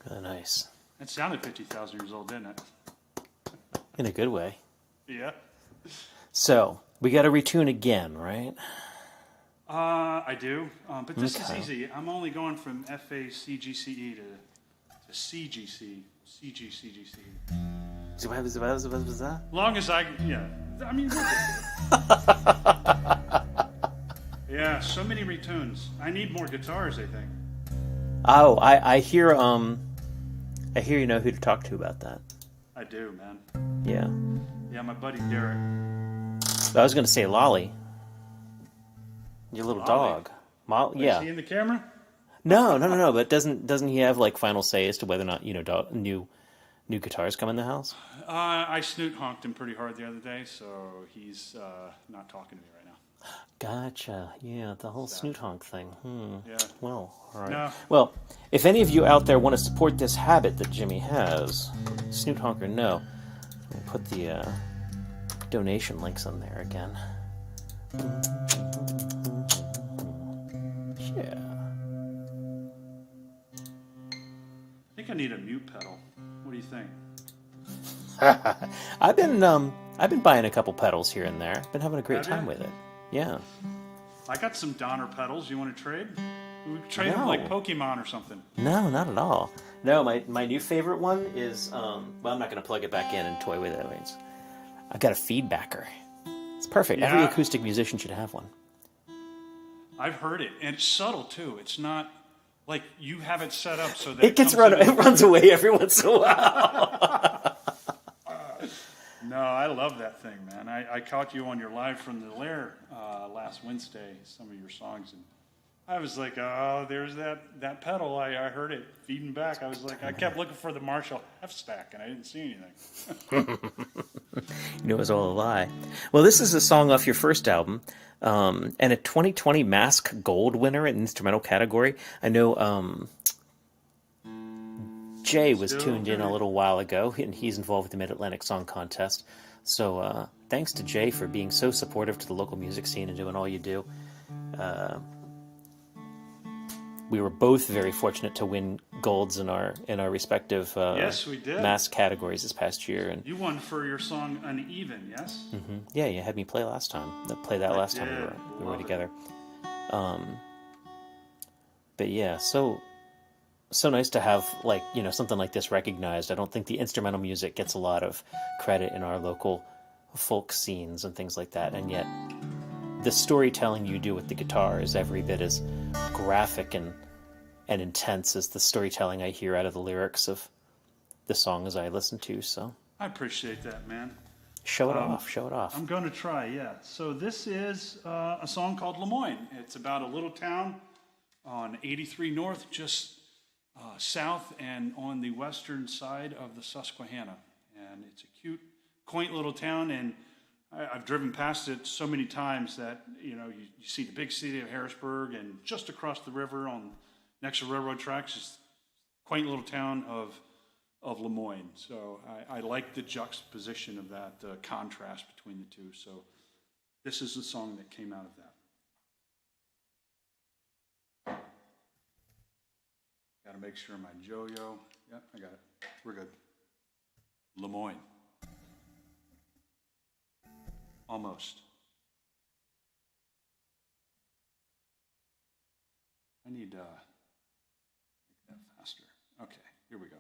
Speaker 1: Really nice.
Speaker 2: It sounded 50,000 years old, didn't it?
Speaker 1: In a good way.
Speaker 2: Yeah.
Speaker 1: So, we got to retune again, right?
Speaker 2: I do. But this
Speaker 1: Okay.
Speaker 2: is easy. I'm only going from FACGCE to CGC. CGCGC. Long as I, yeah. I mean, yeah, so many retunes. I need more guitars, I think.
Speaker 1: Oh, I hear you know who to talk to about that.
Speaker 2: I do, man.
Speaker 1: Yeah.
Speaker 2: Yeah, my buddy Derek.
Speaker 1: I was going to say Lolly. Your little
Speaker 2: Lolly?
Speaker 1: dog.
Speaker 2: Is
Speaker 1: Yeah.
Speaker 2: he in the camera?
Speaker 1: No. But doesn't he have like final say as to whether or not new guitars come in the house?
Speaker 2: I snoot honked him pretty hard the other day, so he's not talking to me right now.
Speaker 1: Gotcha. Yeah, the whole snoot honk thing.
Speaker 2: Yeah.
Speaker 1: Well, all right.
Speaker 2: No.
Speaker 1: Well, if any of you out there want to support this habit that Jimmy has, snoot honk or no, we'll put the donation links on there again. Yeah.
Speaker 2: I think I need a mute pedal. What do you think?
Speaker 1: I've been buying a couple pedals here and there. Been having a great
Speaker 2: Have
Speaker 1: time
Speaker 2: ya?
Speaker 1: with it. Yeah.
Speaker 2: I got some Donner pedals. You want to trade? We could trade them
Speaker 1: No.
Speaker 2: like Pokemon or something.
Speaker 1: No, not at all. No, my new favorite one is well, I'm not going to plug it back in and toy with it. I've got a feedbacker. It's perfect. Every
Speaker 2: Yeah.
Speaker 1: acoustic musician should have one.
Speaker 2: I've heard it, and it's subtle too. It's not like you have it set up so that
Speaker 1: It gets
Speaker 2: comes in
Speaker 1: it runs away every once in a while.
Speaker 2: No, I love that thing, man. I caught you on your live from the lair last Wednesday, some of your songs, and I was like, oh, there's that pedal. I heard it feeding back. I was like, I kept looking for the Marshall F stack, and I didn't see anything.
Speaker 1: You know, it was all a lie. Well, this is a song off your first album, and a 2020 Mask Gold winner in instrumental category. I know Jay was tuned in a little while ago, and he's involved with the Mid-Atlantic Song Contest. So thanks to Jay for being so supportive to the local music scene and doing all you do. We were both very fortunate to win golds in our respective
Speaker 2: Yes, we did.
Speaker 1: mask categories this past year. And
Speaker 2: You won for your song Uneven, yes?
Speaker 1: yeah, you had me play last time. Play that last time
Speaker 2: did.
Speaker 1: we were
Speaker 2: Love it.
Speaker 1: together. But yeah, so nice to have something like this recognized. I don't think the instrumental music gets a lot of credit in our local folk scenes and things like that, and yet the storytelling you do with the guitar is every bit as graphic and intense as the storytelling I hear out of the lyrics of the songs I listen to. So
Speaker 2: I appreciate that, man.
Speaker 1: show it off.
Speaker 2: I'm going to try, yeah. So this is a song called Lemoyne. It's about a little town on 83 North, just south and on the western side of the Susquehanna. And it's a cute, quaint little town, and I've driven past it so many times that, you see the big city of Harrisburg, and just across the river next to railroad tracks is quaint little town of Lemoyne. So I like the juxtaposition of that, the contrast between the two. So this is the song that came out of that. Got to make sure my yo-yo. Yep, I got it. We're good. Lemoyne. Almost. I need make that faster. Okay, here we go.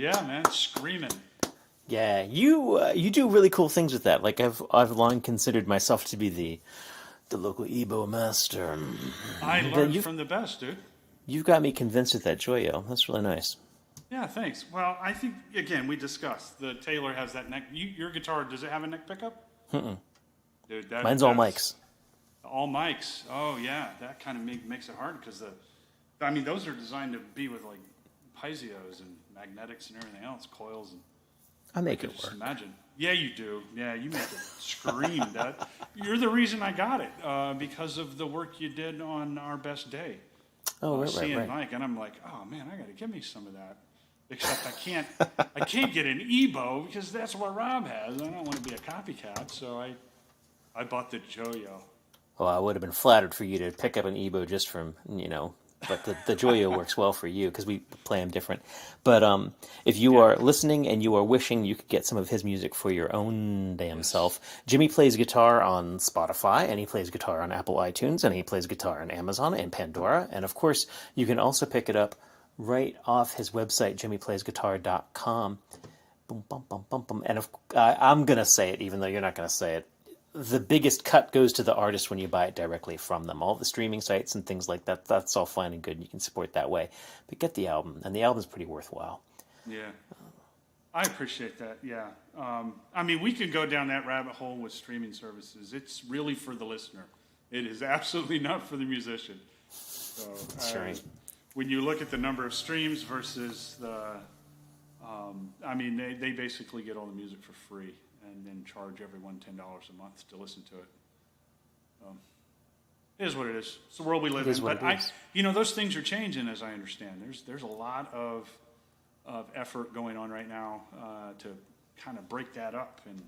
Speaker 2: Yeah, man, screaming.
Speaker 1: Yeah, you do really cool things with that. Like I've long considered myself to be the local Ebo master.
Speaker 2: I
Speaker 1: But
Speaker 2: learned from the best, dude.
Speaker 1: you've got me convinced with that Joyo. That's really nice.
Speaker 2: Yeah, thanks. Well, I think again we discussed the Taylor has that neck. Your guitar, does it have a neck pickup? Dude,
Speaker 1: Mine's all mics.
Speaker 2: All mics. Oh yeah, that kind of makes it hard because I mean, those are designed to be with like piezo's and magnetics and everything else, coils and.
Speaker 1: I make
Speaker 2: I
Speaker 1: it
Speaker 2: just
Speaker 1: work.
Speaker 2: imagine. Yeah, you do. Yeah, you make it scream. You're the reason I got it because of the work you did on our best day.
Speaker 1: Oh,
Speaker 2: Seeing Mike, and I'm like, oh man, I got to give me some of that. Except I can't get an Ebo because that's what Rob has. I don't want to be a copycat, so I bought the Joyo.
Speaker 1: Well, I would have been flattered for you to pick up an Ebo just from, but the Joyo works well for you because we play them different. But if you are listening and you are wishing you could get some of his music for your own damn self, Jimmy plays guitar on Spotify, and he plays guitar on Apple iTunes, and he plays guitar on Amazon and Pandora. And of course, you can also pick it up right off his website, jimmyplaysguitar.com. Boom, bum, bum, bum, bum. And I'm going to say it, even though you're not going to say it. The biggest cut goes to the artist when you buy it directly from them. All the streaming sites and things like that, that's all fine and good. You can support that way. But get the album, and the album's pretty worthwhile.
Speaker 2: Yeah. I appreciate that, yeah. I mean, we can go down that rabbit hole with streaming services. It's really for the listener. It is absolutely not for the musician. So,
Speaker 1: Sure.
Speaker 2: When you look at the number of streams versus I mean, they basically get all the music for free and then charge everyone $10 a month to listen to it. It is what it is. It's the world we live in. But those things are changing, as I understand. There's a lot of effort going on right now to kind of break that up and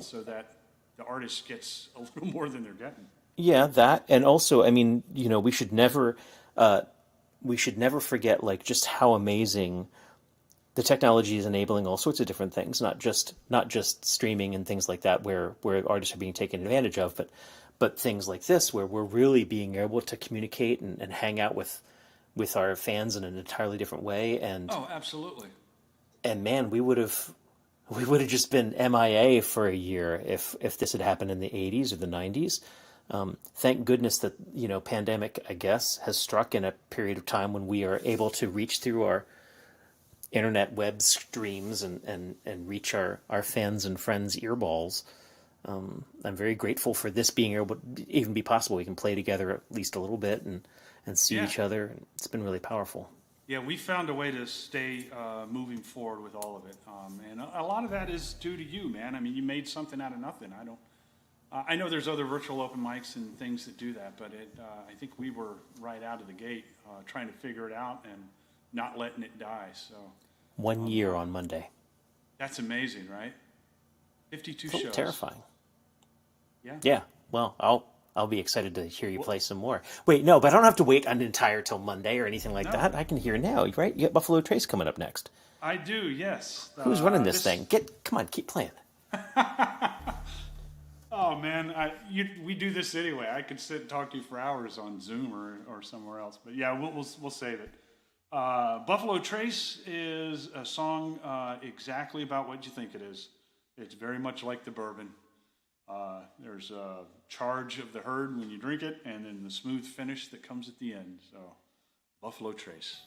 Speaker 2: so that the artist gets a little more than they're getting.
Speaker 1: Yeah, that, and also, I mean, we should never forget like just how amazing the technology is enabling all sorts of different things, not just streaming and things like that, where artists are being taken advantage of, but things like this, where we're really being able to communicate and hang out with our fans in an entirely different way. And
Speaker 2: oh, absolutely. And
Speaker 1: man, we would have just been MIA for a year if this had happened in the 80s or the 90s. Thank goodness that pandemic, I guess, has struck in a period of time when we are able to reach through our internet web streams and reach our fans and friends' earballs. I'm very grateful for this being able to even be possible. We can play together at least a little bit and see each other. It's been really powerful.
Speaker 2: Yeah, we found a way to stay moving forward with all of it. And a lot of that is due to you, man. I mean, you made something out of nothing. I know there's other virtual open mics and things that do that, but I think we were right out of the gate trying to figure it out and not letting it die. So
Speaker 1: 1 year on Monday.
Speaker 2: That's amazing, right? 52
Speaker 1: shows. Terrifying.
Speaker 2: Yeah.
Speaker 1: Yeah. Well, I'll be excited to hear you play some more. Wait, no, but I don't have to wait an entire till Monday or anything like that. I can hear now, right? You got Buffalo Trace coming up next.
Speaker 2: I do, yes.
Speaker 1: Who's running this thing? Come on, keep playing.
Speaker 2: Oh man, we do this anyway. I could sit and talk to you for hours on Zoom or somewhere else. But yeah, we'll save it. Buffalo Trace is a song exactly about what you think it is. It's very much like the bourbon. There's a charge of the herd when you drink it, and then the smooth finish that comes at the end. So, Buffalo Trace.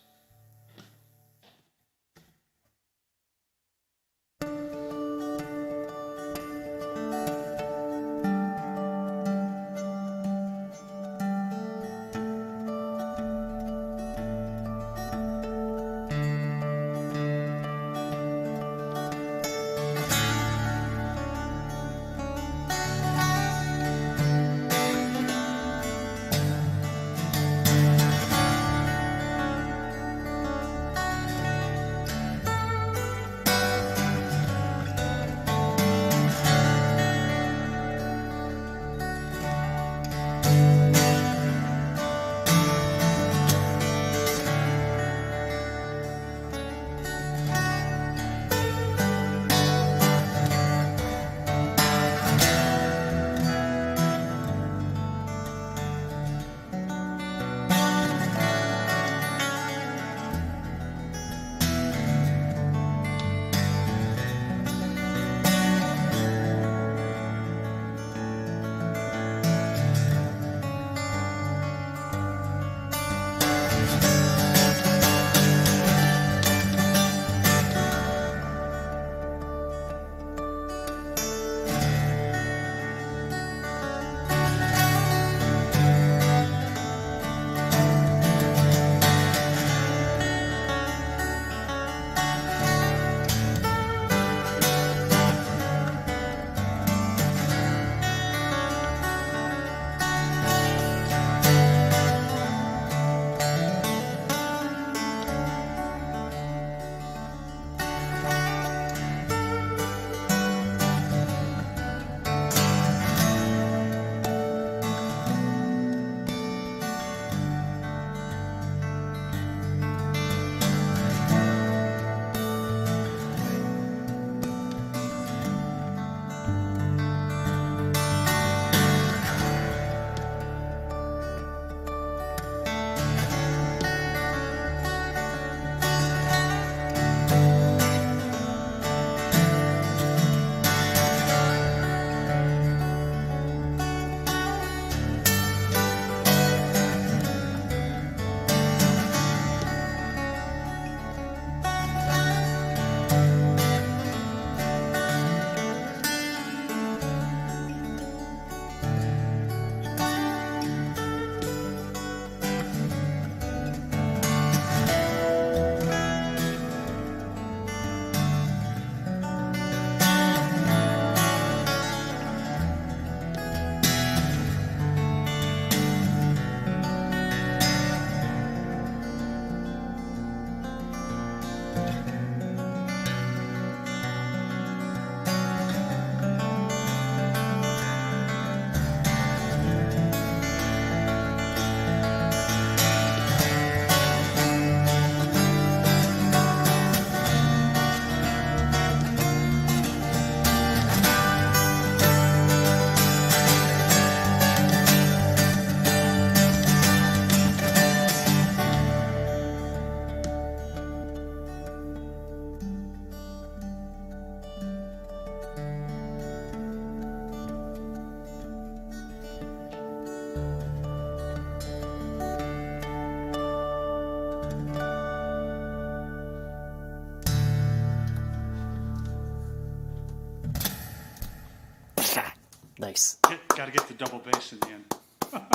Speaker 1: Nice.
Speaker 2: Got to get the double bass in the end.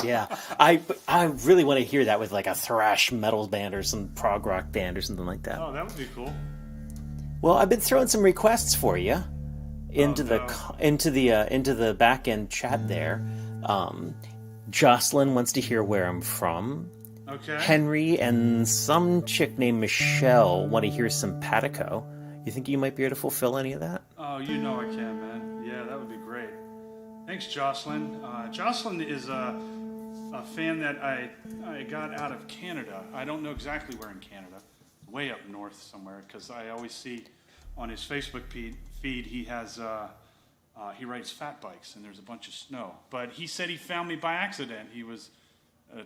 Speaker 1: Yeah, I really want to hear that with like a thrash metal band or some prog rock band or something like that.
Speaker 2: Oh, that would be cool.
Speaker 1: Well, I've been throwing some requests for you into
Speaker 2: no.
Speaker 1: into the back end chat there. Jocelyn wants to hear where I'm from.
Speaker 2: Okay.
Speaker 1: Henry and some chick named Michelle want to hear simpatico. You think you might be able to fulfill any of that?
Speaker 2: Oh, you know I can, man. Yeah, that would be great. Thanks, Jocelyn. Jocelyn is a fan that I got out of Canada. I don't know exactly where in Canada. Way up north somewhere, because I always see on his Facebook feed he has he rides fat bikes and there's a bunch of snow. But he said he found me by accident. He was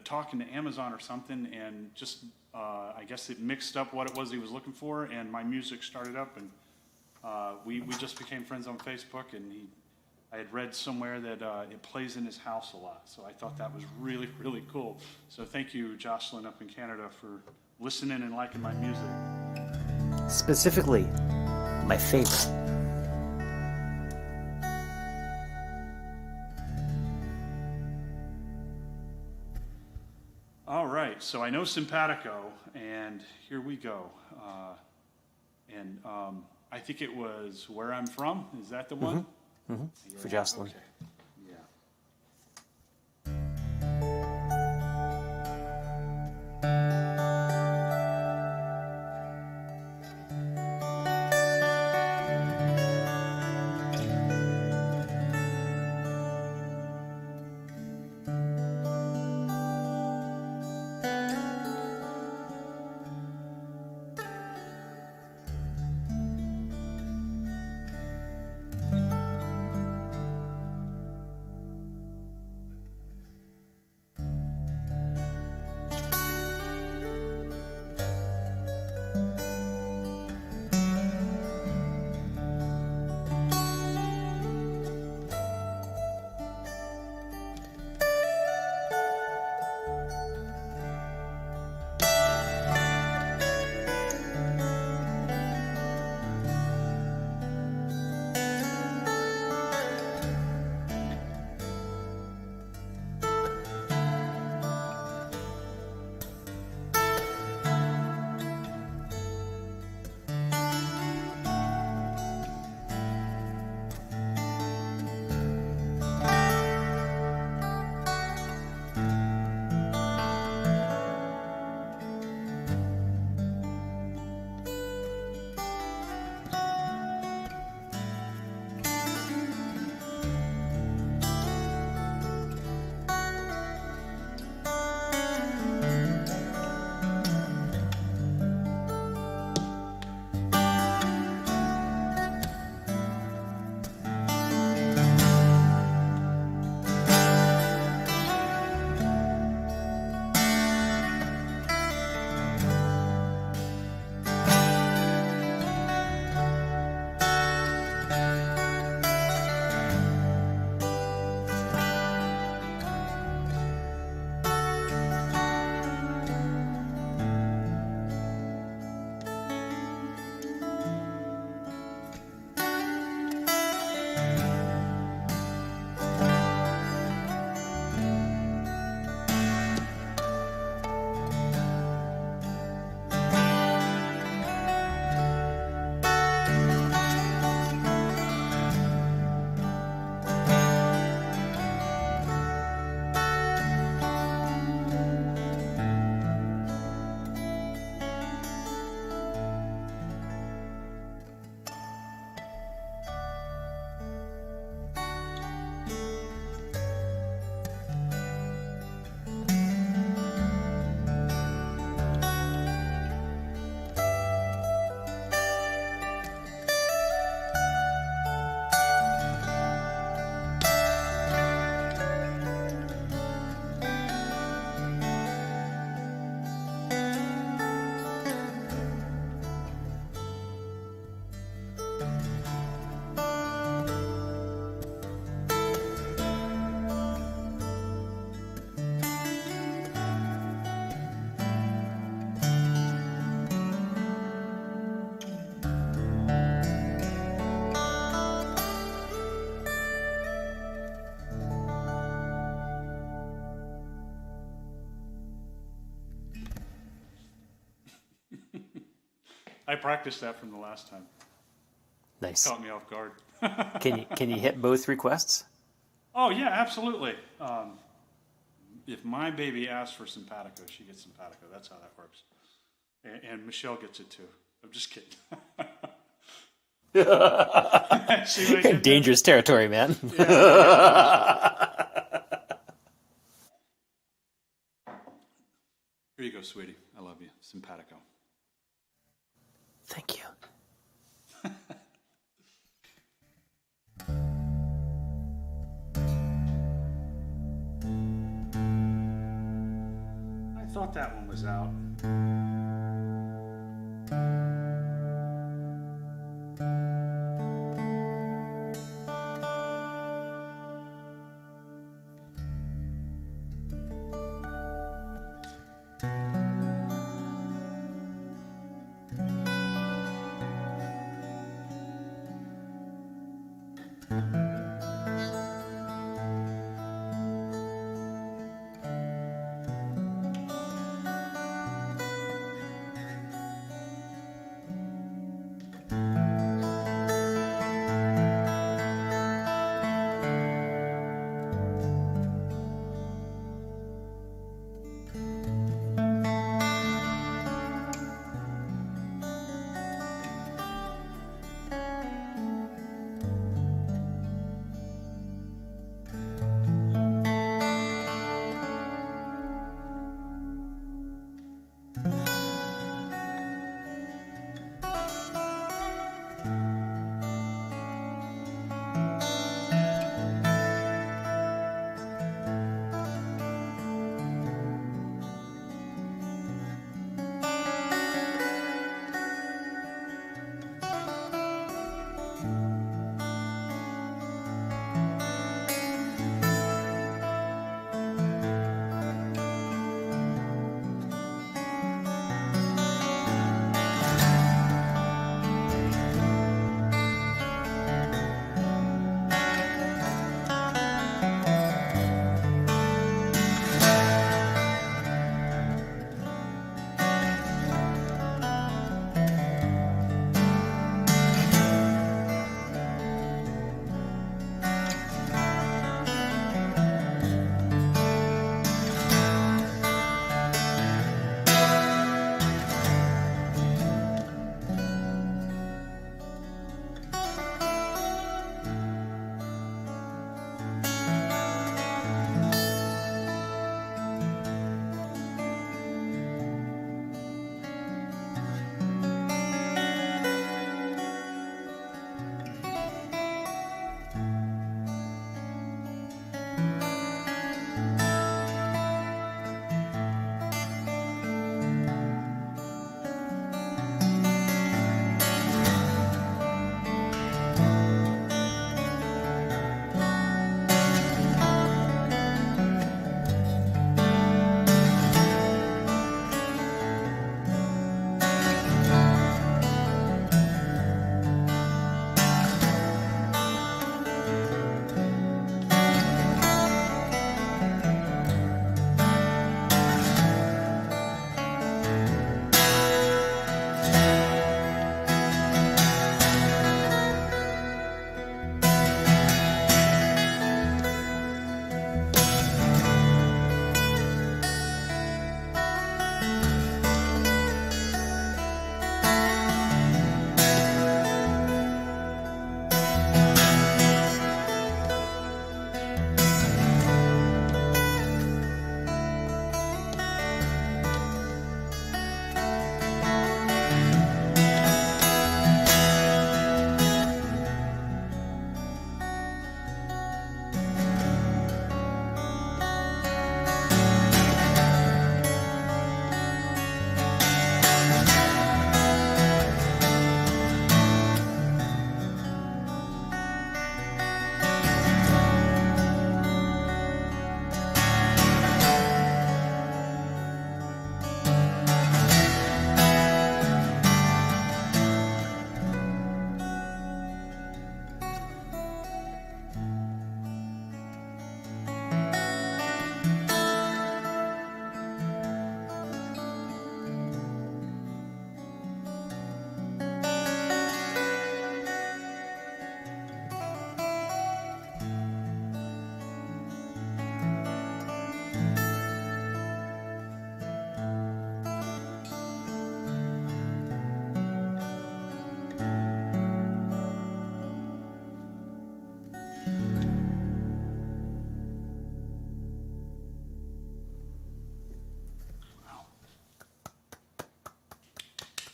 Speaker 2: talking to Amazon or something, and just I guess it mixed up what it was he was looking for, and my music started up, and we just became friends on Facebook, and I had read somewhere that it plays in his house a lot, so I thought that was really, really cool. So thank you, Jocelyn, up in Canada, for listening and liking my music.
Speaker 1: Specifically, my favorite.
Speaker 2: All right, so I know simpatico, and here we go. I think it was Where I'm From. Is that the one?
Speaker 1: Mm-hmm.
Speaker 2: Yeah,
Speaker 1: For Jocelyn.
Speaker 2: Okay. Yeah. I practiced that from the last time.
Speaker 1: Nice.
Speaker 2: Caught me off guard.
Speaker 1: Can you hit both requests?
Speaker 2: Oh yeah, absolutely. If my baby asks for simpatico, she gets simpatico. That's how that works. And Michelle gets it too. I'm just kidding. See what I did
Speaker 1: Dangerous territory, man.
Speaker 2: there? Yeah. Here you go, sweetie. I love you. Simpatico.
Speaker 1: Thank you.
Speaker 2: I thought that one was out.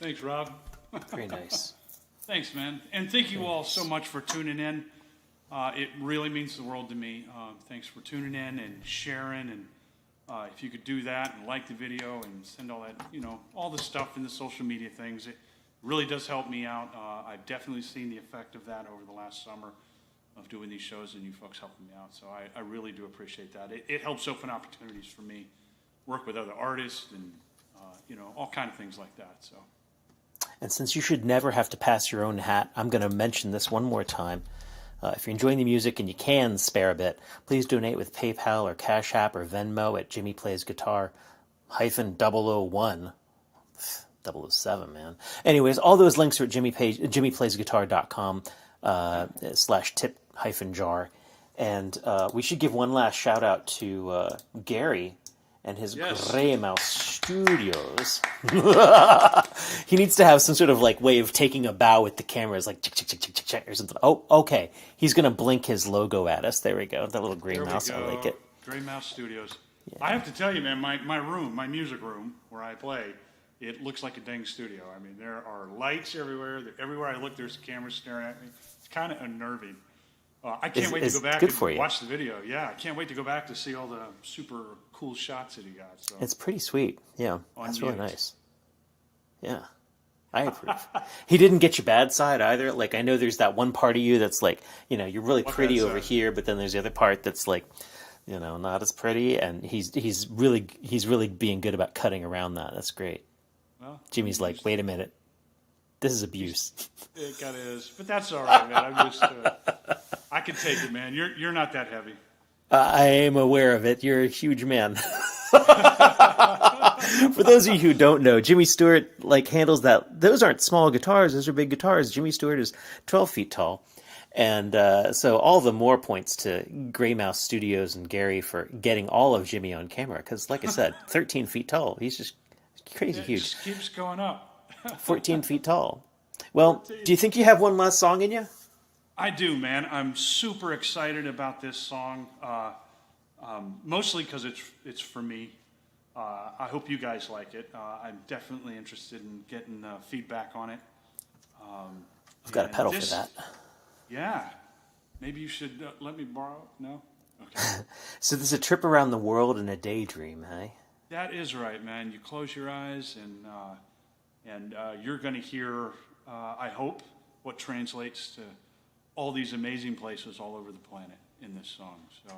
Speaker 2: Thanks, Rob.
Speaker 1: Very nice.
Speaker 2: Thanks, man. And thank you all so much for tuning in. It really means the world to me. Thanks for tuning in and sharing. And if you could do that and like the video and send all that, all the stuff in the social media things, it really does help me out. I've definitely seen the effect of that over the last summer of doing these shows and you folks helping me out. So I really do appreciate that. It helps open opportunities for me, work with other artists and, all kind of things like that. So.
Speaker 1: And since you should never have to pass your own hat, I'm going to mention this one more time. If you're enjoying the music and you can spare a bit, please donate with PayPal or Cash App or Venmo at Jimmy Plays Guitar -001. 007, man. Anyways, all those links are at jimmyplaysguitar.com /tip-jar. And we should give one last shout out to Gary and his Gray Mouse Studios. He needs to have some sort of way of taking a bow with the cameras, like chick, or something. Oh, okay. He's going to blink his logo at us. There we go. That little gray mouse. I like it.
Speaker 2: Gray Mouse Studios. Yeah. I have to tell you, man, my room, my music room where I play, it looks like a dang studio. I mean, there are lights everywhere. Everywhere I look, there's cameras staring at me. It's kind of unnerving. I can't wait to go back and watch the video. Yeah, I can't wait to go back to see all the super cool shots that he got. So.
Speaker 1: It's pretty sweet. Yeah, that's really nice. Yeah, I approve. He didn't get your bad side either. I know there's that one part of you that's you're really pretty over here, but then there's the other part that's not as pretty. And he's really being good about cutting around that. That's great. Well, Jimmy's wait a minute. This is abuse.
Speaker 2: It kind of is, but that's all right, man. I'm just, I can take it, man. You're not that heavy.
Speaker 1: I am aware of it. You're a huge man. For those of you who don't know, Jimmy Stewart handles that. Those aren't small guitars; those are big guitars. Jimmy Stewart is 12 feet tall, and so all the more points to Gray Mouse Studios and Gary for getting all of Jimmy on camera. Because, like I said, 13 feet tall. He's just crazy huge.
Speaker 2: It just keeps going up.
Speaker 1: 14 feet tall. Well, do you think you have one last song in you?
Speaker 2: I do, man. I'm super excited about this song, mostly because it's for me. I hope you guys like it. I'm definitely interested in getting feedback on it.
Speaker 1: I've got a pedal for that.
Speaker 2: Yeah. Maybe you should let me borrow it? No? Okay.
Speaker 1: So there's a trip around the world in a daydream, hey?
Speaker 2: That is right, man. You close your eyes and you're going to hear, I hope, what translates to all these amazing places all over the planet in this song. So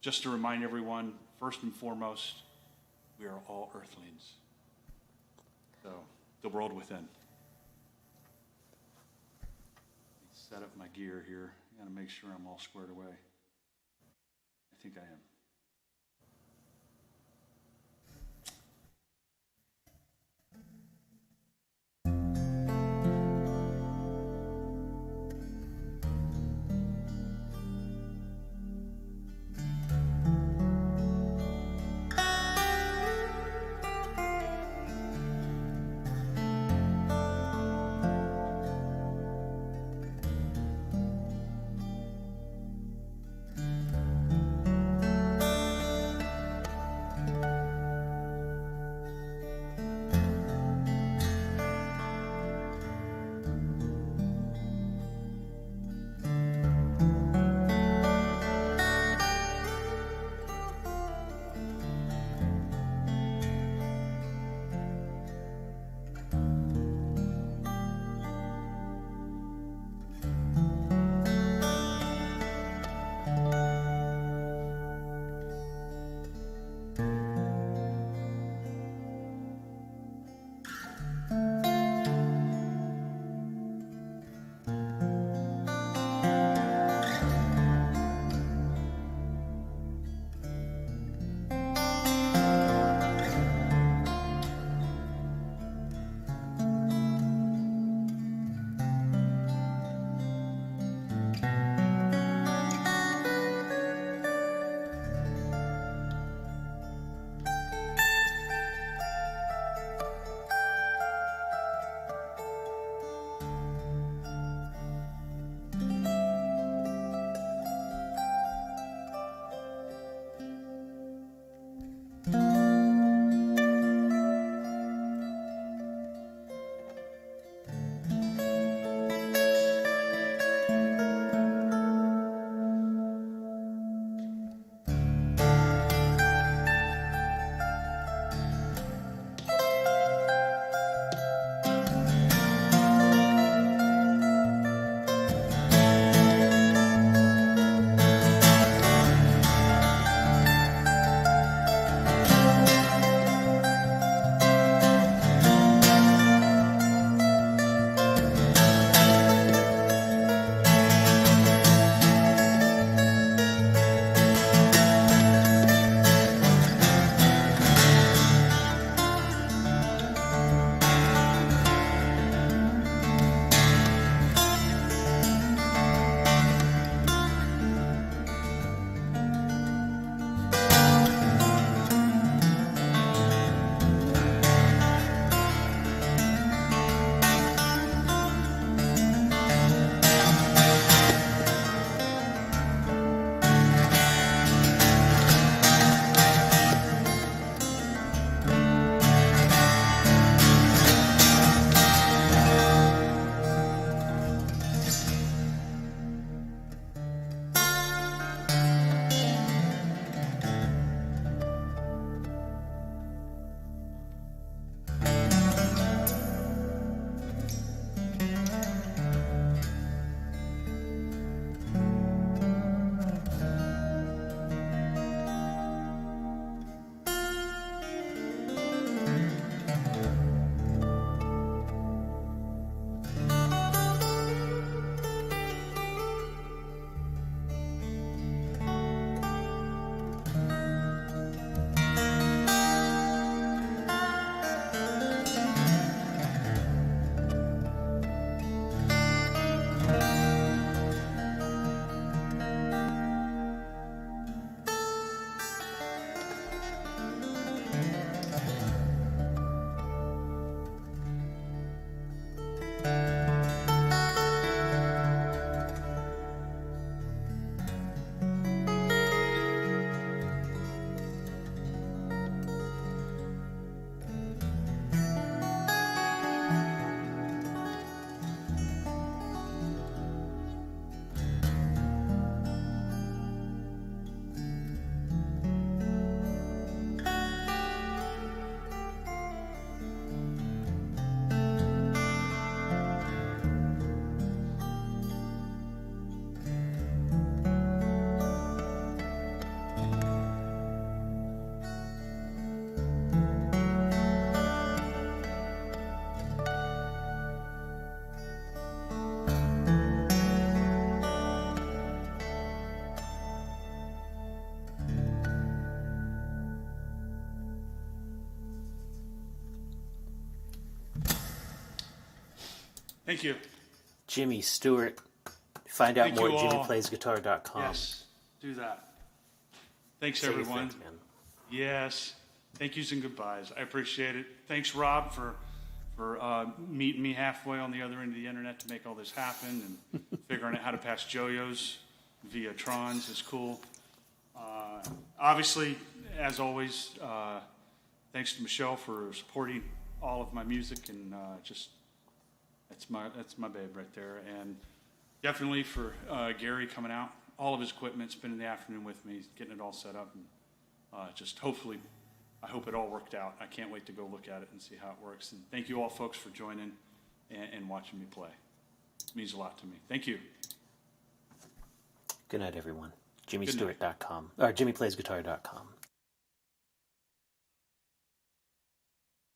Speaker 2: just to remind everyone, first and foremost, we are all earthlings. So the world within. Set up my gear here. I got to make sure I'm all squared away. I think I am. Thank you.
Speaker 1: Jimmy, Stewart, find out
Speaker 2: Thank
Speaker 1: more
Speaker 2: you
Speaker 1: at
Speaker 2: all.
Speaker 1: jimmyplaysguitar.com.
Speaker 2: Yes, do that. Thanks,
Speaker 1: Say your
Speaker 2: everyone.
Speaker 1: thanks, man.
Speaker 2: Yes. Thank yous and goodbyes. I appreciate it. Thanks, Rob, for meeting me halfway on the other end of the internet to make all this happen, and figuring out how to pass JoJo's via Trons is cool. Obviously, as always, thanks to Michelle for supporting all of my music, and just that's my babe right there. And definitely for Gary coming out, all of his equipment, spending the afternoon with me, getting it all set up, and just hopefully, I hope it all worked out. I can't wait to go look at it and see how it works. And thank you all, folks, for joining and watching me play. It means a lot to me. Thank you.
Speaker 1: Good night, everyone. JimmyStewart.com or JimmyPlaysGuitar.com.